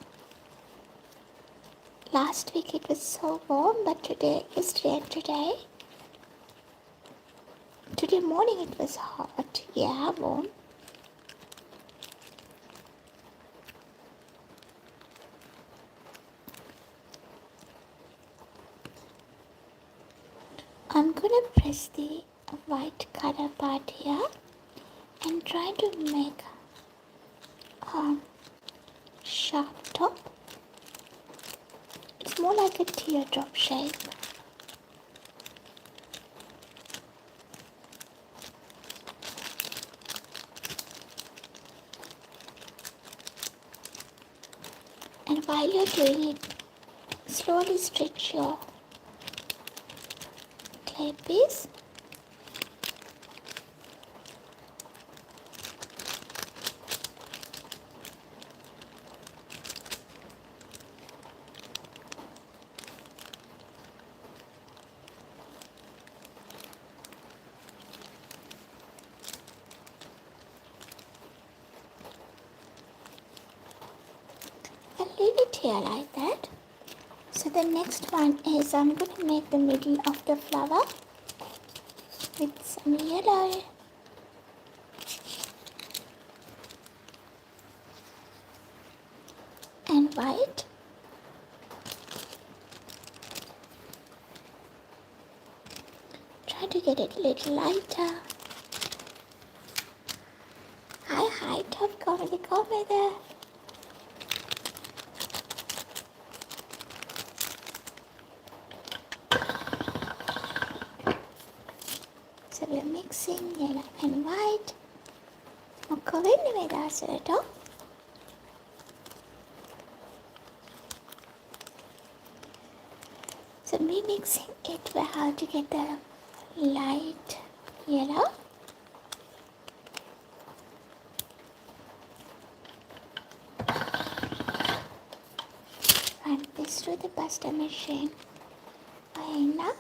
Last week it was so warm, but yesterday and today morning it was hot. Yeah, warm. I'm gonna press the white color part here and try to make a sharp top. It's more like a teardrop shape. And while you're doing it, slowly stretch your clay piece. And leave it here like that. So the next one is I'm going to make the middle of the flower with some yellow. And white. Try to get it a little lighter. Hi, top comedy there. So we're mixing yellow and white. So me mixing it well to get the light yellow. Run this through the pasta machine. Aina.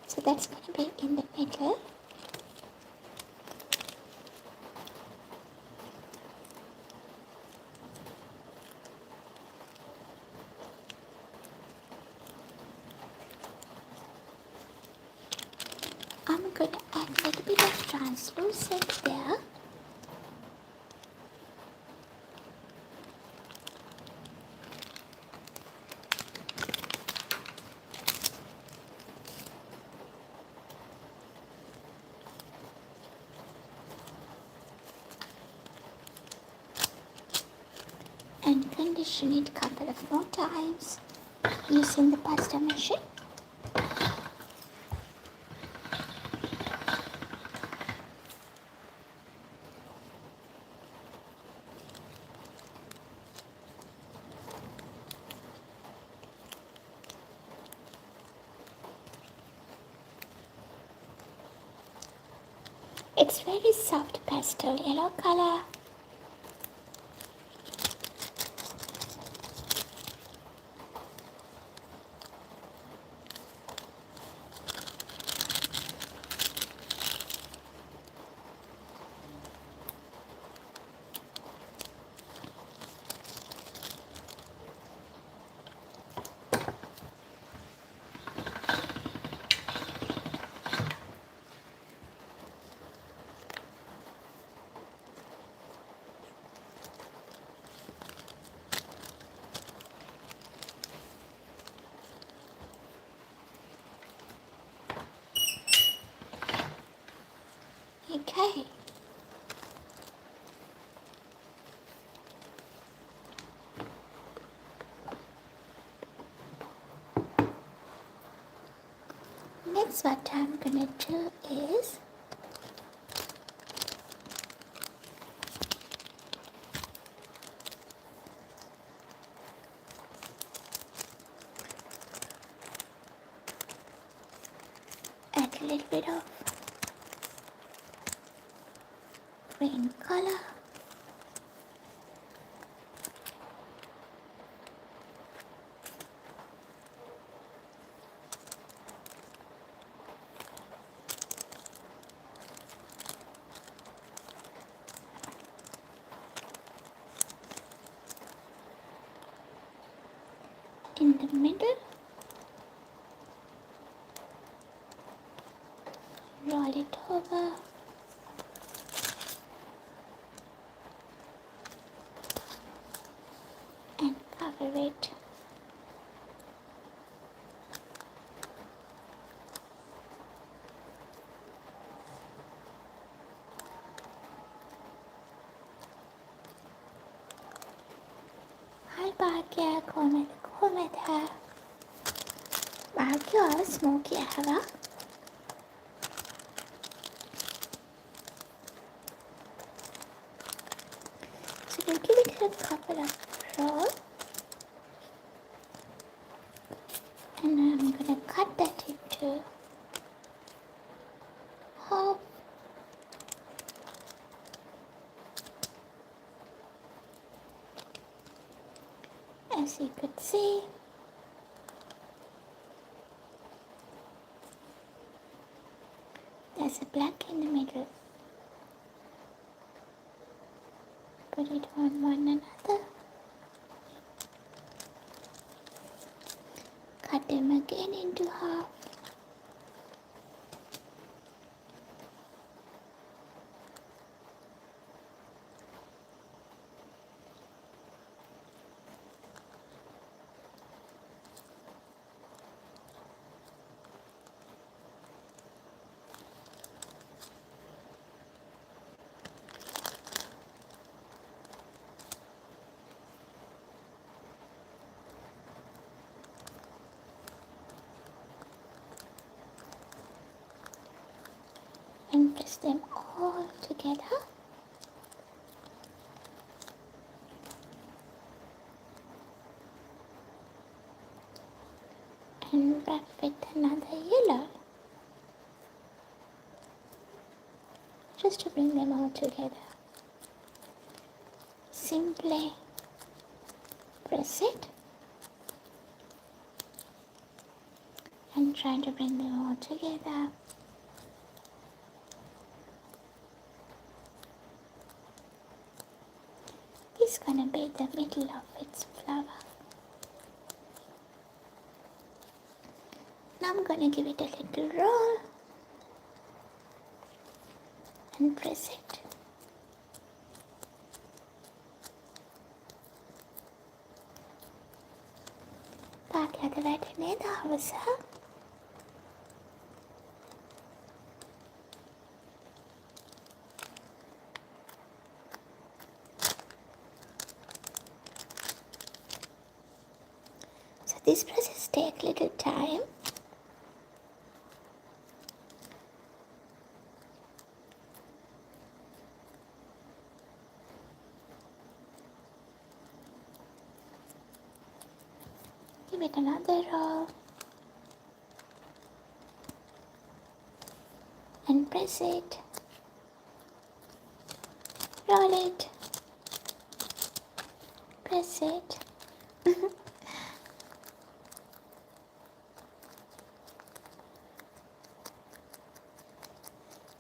So that's going to be in the middle. I'm going to add a little bit of translucent there. And condition it a couple of more times using the pasta machine. It's very soft pastel yellow color. Next what I'm gonna do is add a little bit of green color. In the middle, roll it over, and cover it. Hi Bhagya, comment hai. Bhagya और smoky हवा. So we'll give it a couple of rolls, and I'm gonna cut that into half. As you could see, there's a black in the middle. Put it on one another. Cut them again into half. And press them all together. And wrap with another yellow. Just to bring them all together. Simply press it and try to bring them all together. It's gonna be the middle of its flower. Now I'm gonna give it a little roll and press it. පාගයාද වැටෙන්නේ දවස. So this process takes little time. Give it another roll and press it. Roll it. Press it.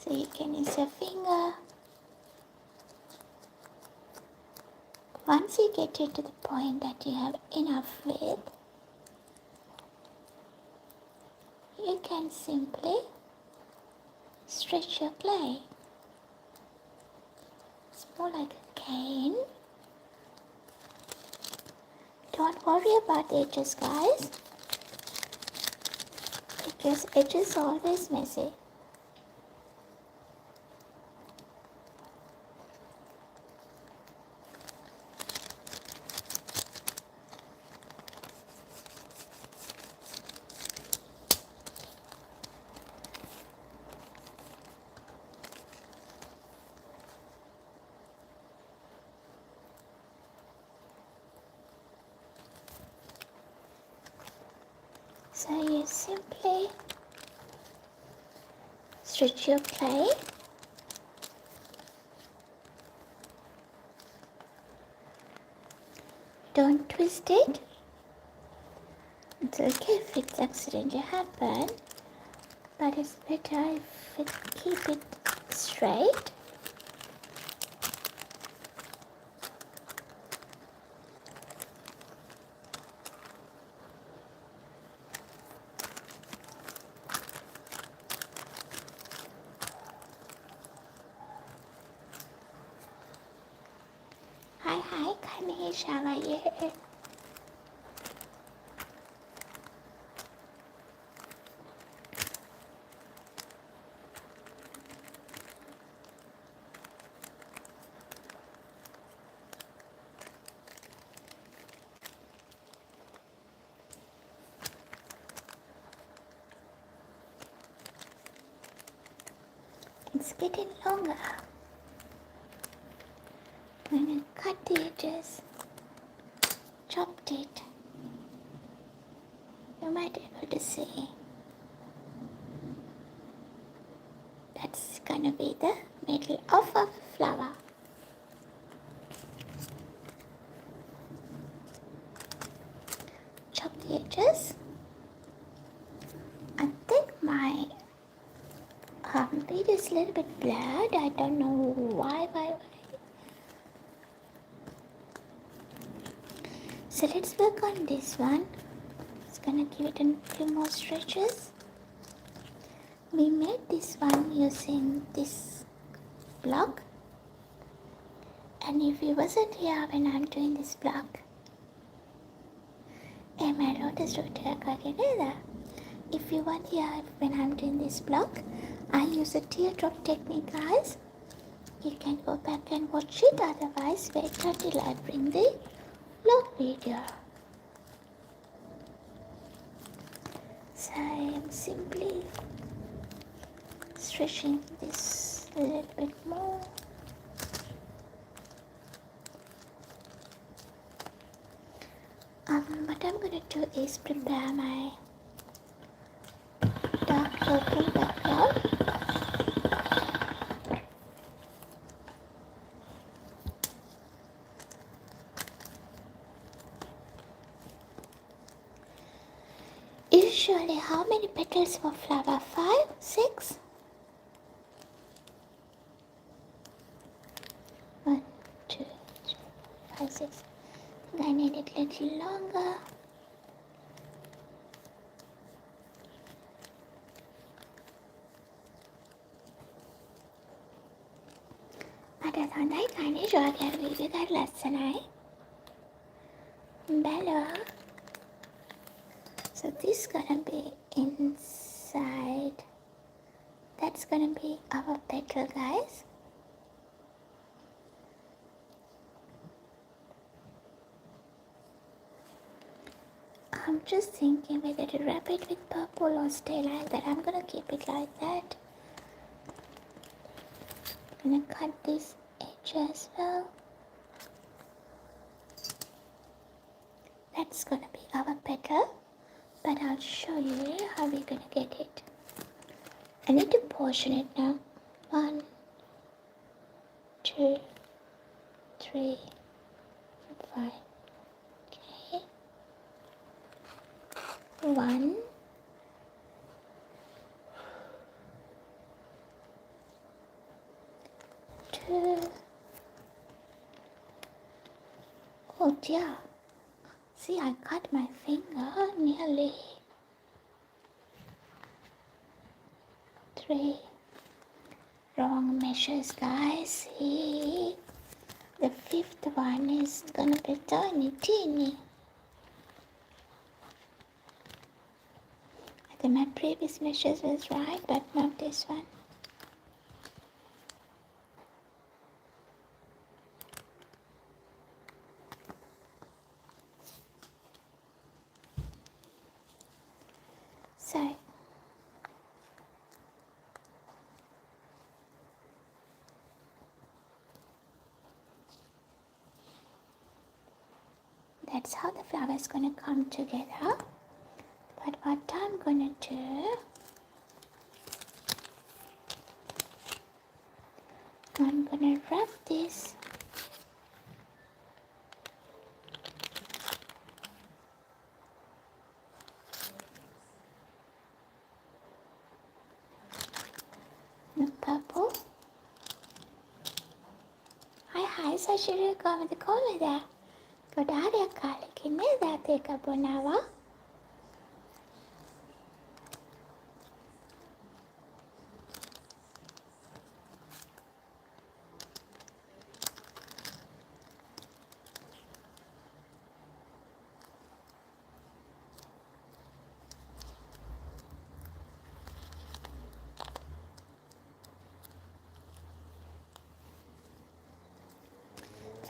So you can use your finger. Once you get it to the point that you have enough width, you can simply stretch your clay. It's more like a cane. Don't worry about the edges, guys, because edges are always messy. So you simply stretch your clay. Don't twist it. It's okay if it's accidentally happen, but it's better if we keep it straight. Hi, Kanesh, how are you? It's getting longer. I'm going to cut the edges, chopped it. You might be able to see. That's gonna be the middle of a flower. Chop the edges. I think my video is a little bit blurred. I don't know why. So let's work on this one. It's gonna give it a few more stretches. We made this one using this block. And if you wasn't here when I'm doing this block, if you weren't here when I'm doing this block, I use a teardrop technique, guys. You can go back and watch it, otherwise wait until I bring the vlog video. So I am simply stretching this a little bit more. What I'm going to do is prepare my dark purple background. Usually, how many petals for flower? 5, 6? 1, 2, 3, 4, 5, 6. I need it a little longer. මට හොඳයි කනේ ෂෝගර් video එකක් ලස්සනයි. Bello. So this is gonna be inside. That's gonna be our petal, guys. I'm just thinking whether to wrap it with purple or stay like that. I'm gonna keep it like that. I'm gonna cut this edge as well. That's gonna be our petal, but I'll show you how we're gonna get it. I need to portion it now. 1, 2, 3, 4, 5. Okay. 1, 2. Oh dear. See, I cut my finger nearly. 3. Wrong measures, guys. See, the 5th one is gonna be tiny, teeny. I think my previous measures was right, but not this one. So that's how the flower is going to come together. But what I'm gonna do, I'm gonna wrap this in purple. Hi, සශිරය කොහමද කොහමද? ගොඩාක් කාලෙකින් නේද අත එක බොනවා.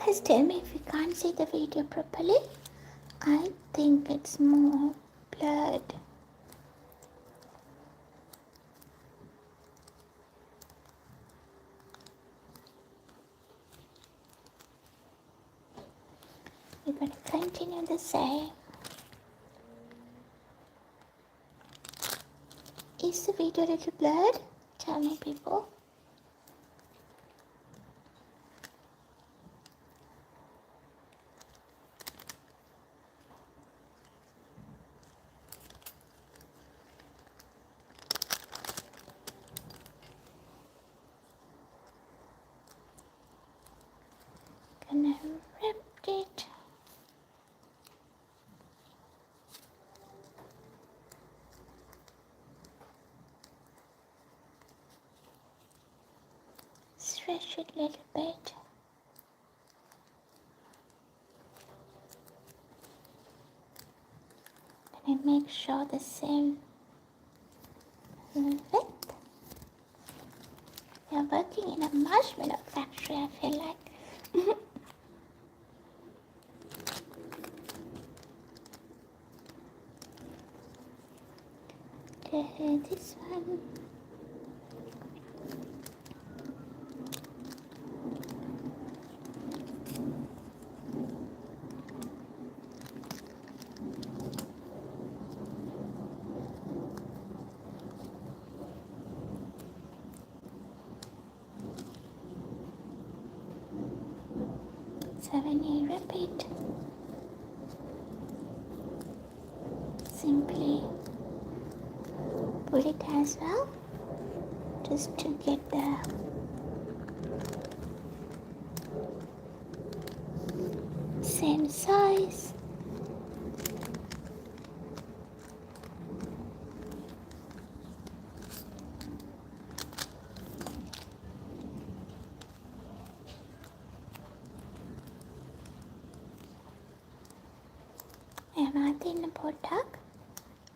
Please tell me if you can't see the video properly. I think it's more blurred. We're going to continue the same. Is the video a little blurred? Tell me, people. Gonna wrap it. Stretch it a little bit. And make sure the same width. You're working in a marshmallow factory, I feel like. This one. So when you repeat, simply put it as well, just to get the same size. එමාතින්න පොඩ්ඩක්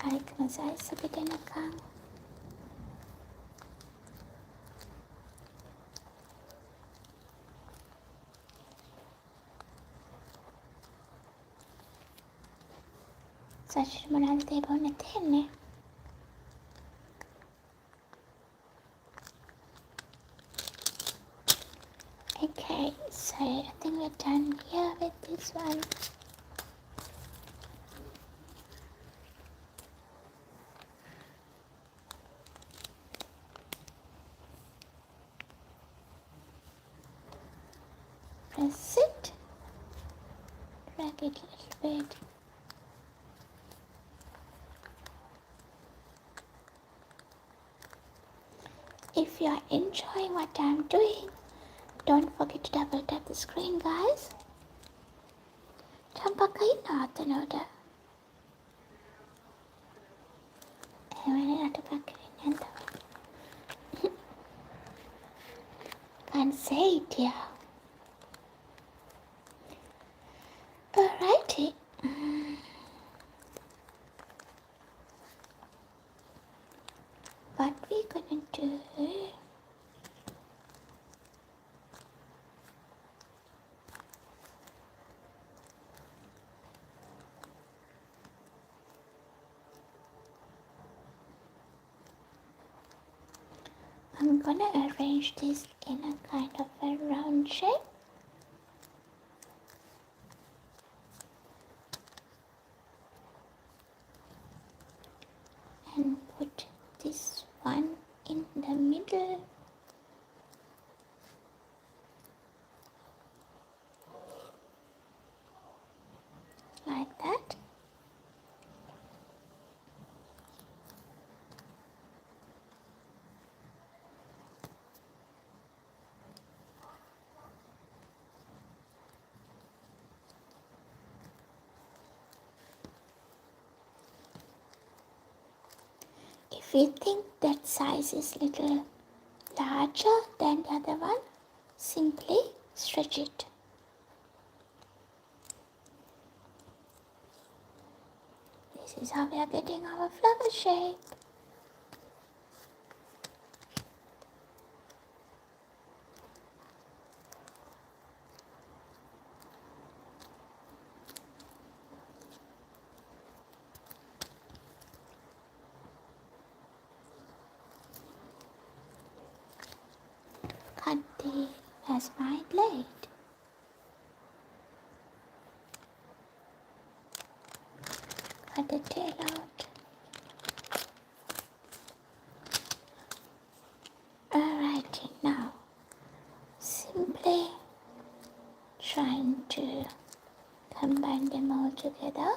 අනිකම size එකට එනකම් සච්චි මොනවද තේ බොන්න තියෙන්නේ? Okay, so I think we're done here with this one. Press it, drag it a little bit. If you are enjoying what I'm doing, don't forget to double tap the screen, guys. Tampakka innawa අතනට. එහෙමනේ නටපක් කරන්නේ නැද්ද? Can't say it, yeah. Alrighty. What we gonna do? I'm gonna arrange this in a kind of a round shape. If you think that size is little larger than the other one, simply stretch it. This is how we are getting our flower shape. Cut the as my blade. Cut the tail out. Alrighty, now simply trying to combine them all together.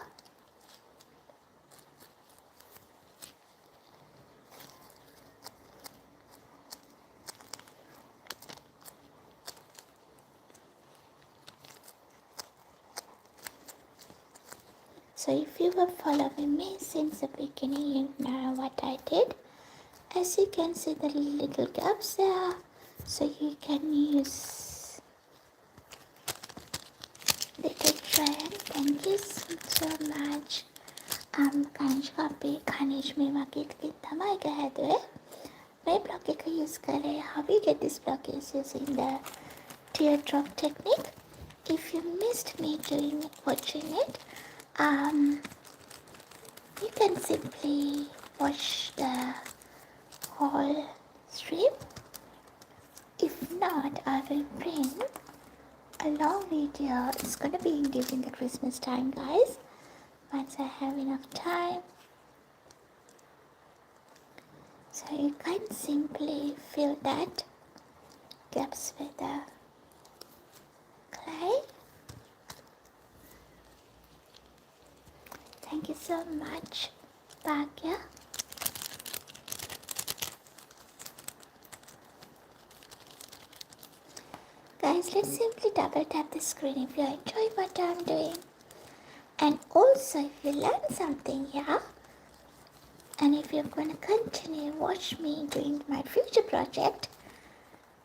So if you were following me since the beginning, you know what I did. As you can see the little gaps there, so you can use little thread. Thank you so much. Kanishka අපි කනිෂ් මේ වගේ එකකින් තමයි එක හැදුවේ. මේ block එක use කරේ. How you get this block is using the teardrop technique. If you missed me watching it, you can simply watch the whole stream. If not, I will bring a long video. It's gonna be during the Christmas time, guys, once I have enough time. So you can simply fill that gaps with the clay. Thank you so much, Bhagya. Guys, let's simply double tap the screen if you enjoy what I'm doing. And also, if you learn something here, and if you're going to continue watch me doing my future project,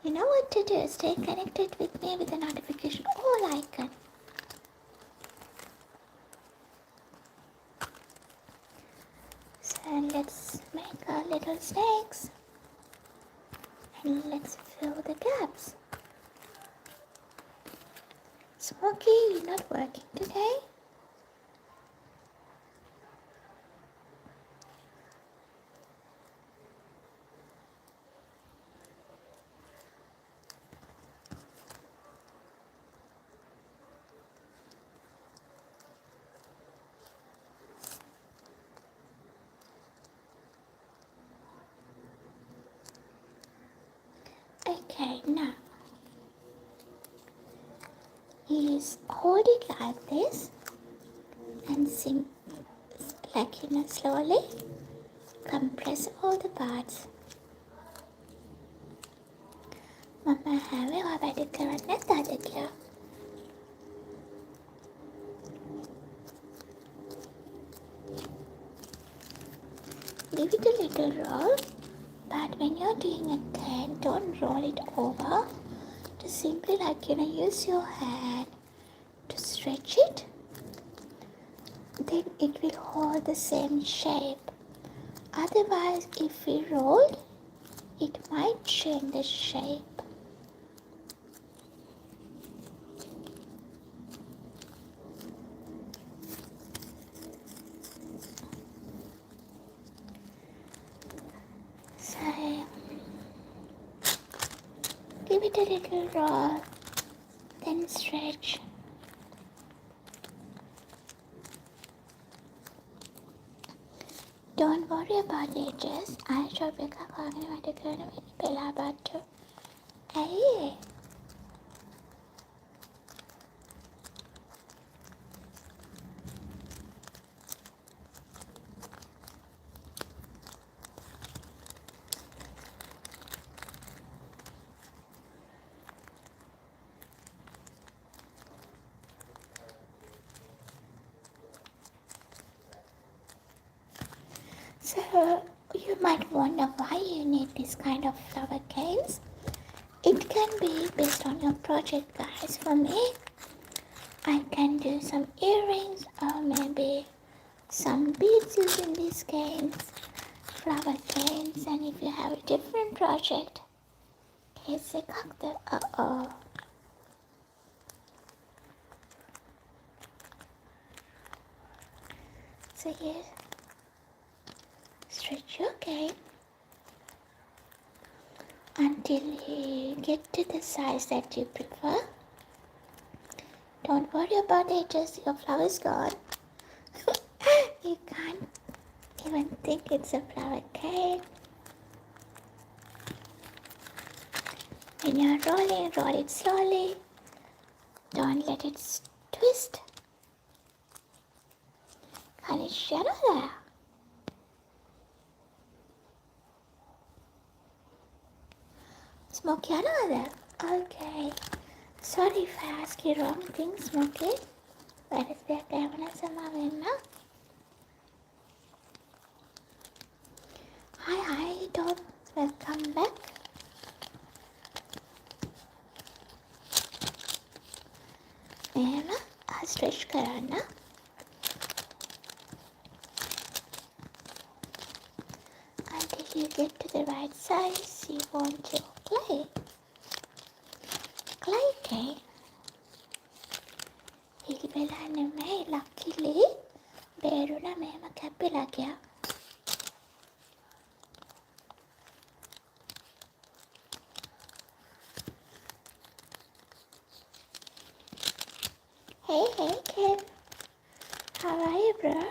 you know what to do. Stay connected with me with the notification all icon. So let's make our little snakes. And let's fill the gaps. Smokey, you're not working today? Okay, now is hold it like this and slowly compress all the parts. Mama have already correct that here. Give it a little roll, but when you're doing a 10, don't roll it over. Just simply use your hand to stretch it. Then it will hold the same shape. Otherwise, if we roll, it might change the shape. So, give it a little roll, then stretch. Don't worry about the edges. I shall pick up on the Bella butter. Hey. So you might wonder why you need this kind of flower canes. It can be based on your project, guys. For me, I can do some earrings or maybe some beads using these canes, flower canes, and if you have a different project, here's a cocktail. So here, stretch your cane until you get to the size that you prefer. Don't worry about the edges, your flower is gone. You can't even think it's a flower cane. When you're rolling, roll it slowly. Don't let it twist. Can you shadow there? Smokey, there. Okay. Sorry if I ask you wrong things, Smokey. Where is the camera? Hi, Dog. Welcome back. I'll stretch karana. Until you get to the right size you want your clay. Clay cane. Hilbelane me luckily Beruna me makapilagya. Hey, Ken. How are you, bro?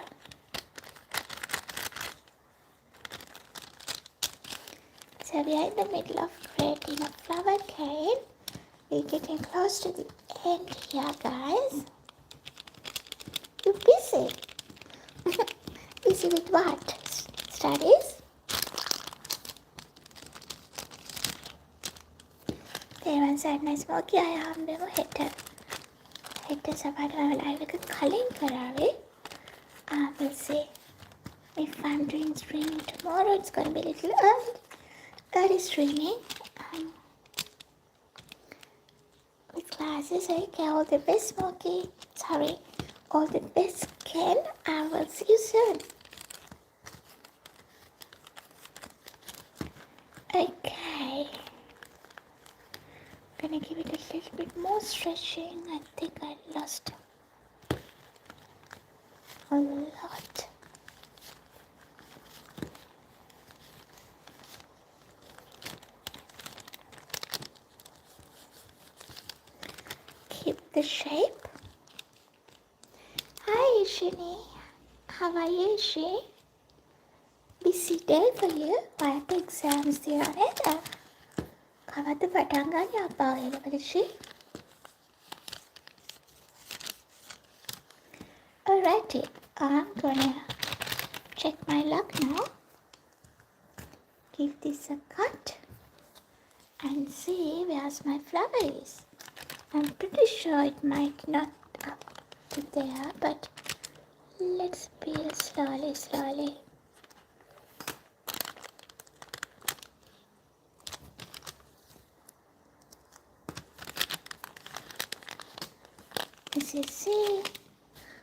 So we are in the middle of creating a flower cane. We're getting close to the end here, guys. You busy? Busy with what? Studies? Devan said, "My Smokey, I am the header. Header sabadwa live එක කලින් කරාවේ. We'll see. If I'm doing streaming tomorrow, it's going to be a little early streaming. With classes, okay, all the best, Smokey. Sorry, all the best, Ken. I will see you soon. Okay. I'm going to give it a little bit more stretching. I think I lost a lot. Keep the shape. Hi, Ishini. How are you, Ishi? Busy day for you. I have exams there on it. Kavada patanganya appa Ishi. Alrighty, I'm gonna check my luck now. Give this a cut and see where's my flower is. I'm pretty sure it might not up to there, but let's peel slowly. As you see,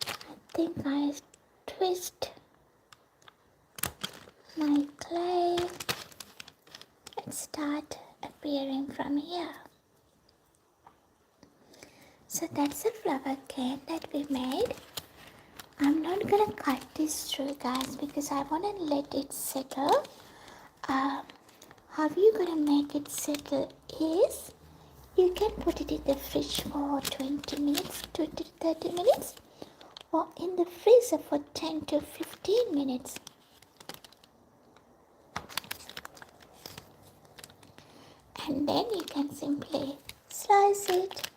I think I twist my clay and start appearing from here. So that's the flower cane that we made. I'm not gonna cut this through, guys, because I wanna let it settle. How you gonna make it settle is you can put it in the fridge for 20 to 30 minutes, or in the freezer for 10 to 15 minutes. And then you can simply slice it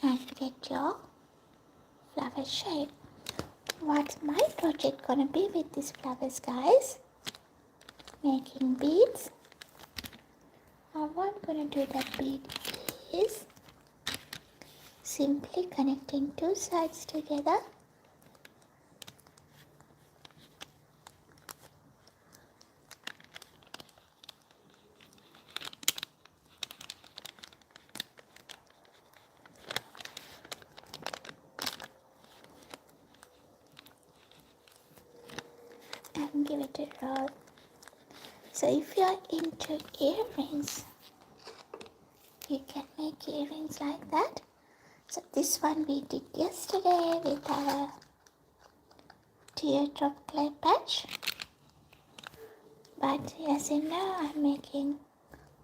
and get your flower shape. What's my project gonna be with these flowers, guys? Making beads. How I'm gonna do that bead is simply connecting two sides together. and give it a roll. So if you're into earrings, you can make earrings like that. So this one we did yesterday with our teardrop clay patch. But as you know, I'm making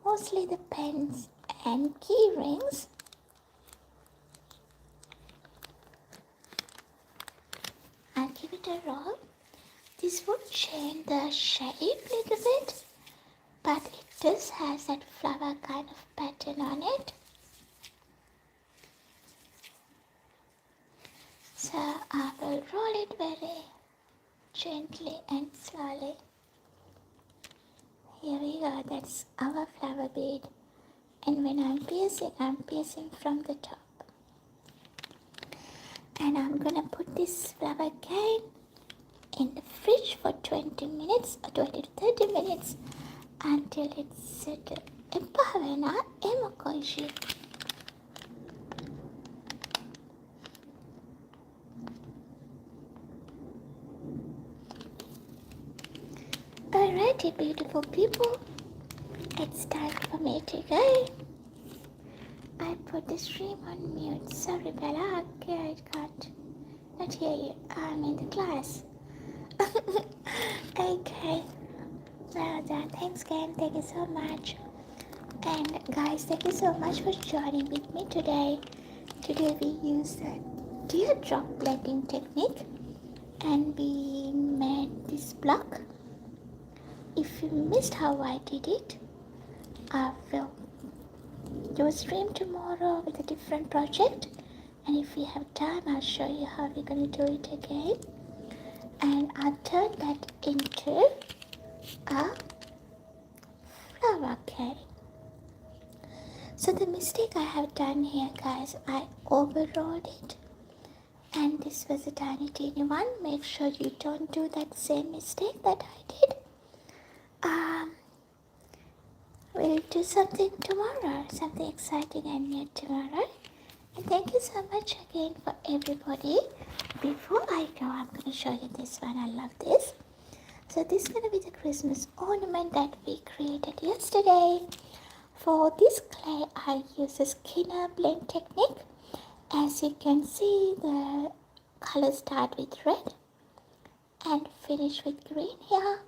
mostly the pens and key rings. I'll give it a roll. This would change the shape a little bit, but it does has that flower kind of pattern on it. So I will roll it very gently and slowly. Here we go, that's our flower bead. And when I'm piercing from the top. And I'm gonna put this flower again in the fridge for 20 minutes or 20 to 30 minutes until it's settled. Empavena emokoishi. Alrighty, beautiful people, it's time for me to go. I put the stream on mute. Sorry, Bella. Okay, I can't not hear you. I'm in the class. Okay. Well done. Thanks, Ken. Thank you so much. And guys, thank you so much for joining with me today. Today we use the teardrop blending technique, and we made this block. If you missed how I did it, I will do a stream tomorrow with a different project, and if we have time I'll show you how we're going to do it again, and I'll turn that into a flower cake. So the mistake I have done here, guys, I overrolled it, and this was a tiny one. Make sure you don't do that same mistake that I did. We'll do something tomorrow, something exciting and new tomorrow. And thank you so much again for everybody. Before I go, I'm going to show you this one. I love this. So this is going to be the Christmas ornament that we created yesterday. For this clay, I use a Skinner blend technique. As you can see, the colors start with red and finish with green here.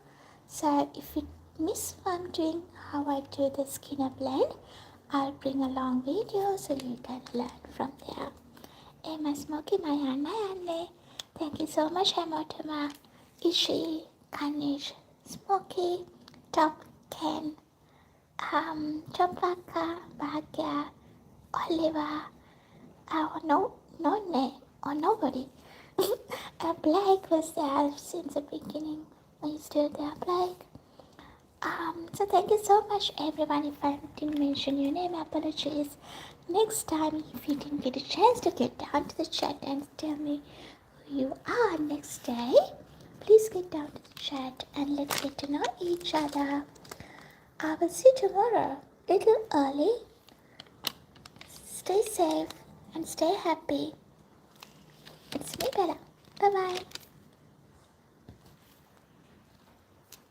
So if you miss what I'm doing, how I do the Skinner blend, I'll bring a long video so you can learn from there. Emma Smoky Mayane, thank you so much, Hamotama, Ishi, Kanish, Smoky, Top Ken, Champaka, Bhagya, Oliver, no name or nobody. Blake was there since the beginning. Are you still there, Blake? So thank you so much, everyone. If I didn't mention your name, apologies. Next time, if you didn't get a chance to get down to the chat and tell me who you are next day, please get down to the chat and let's get to know each other. I will see you tomorrow, a little early. Stay safe and stay happy. It's me, Bella. Bye-bye.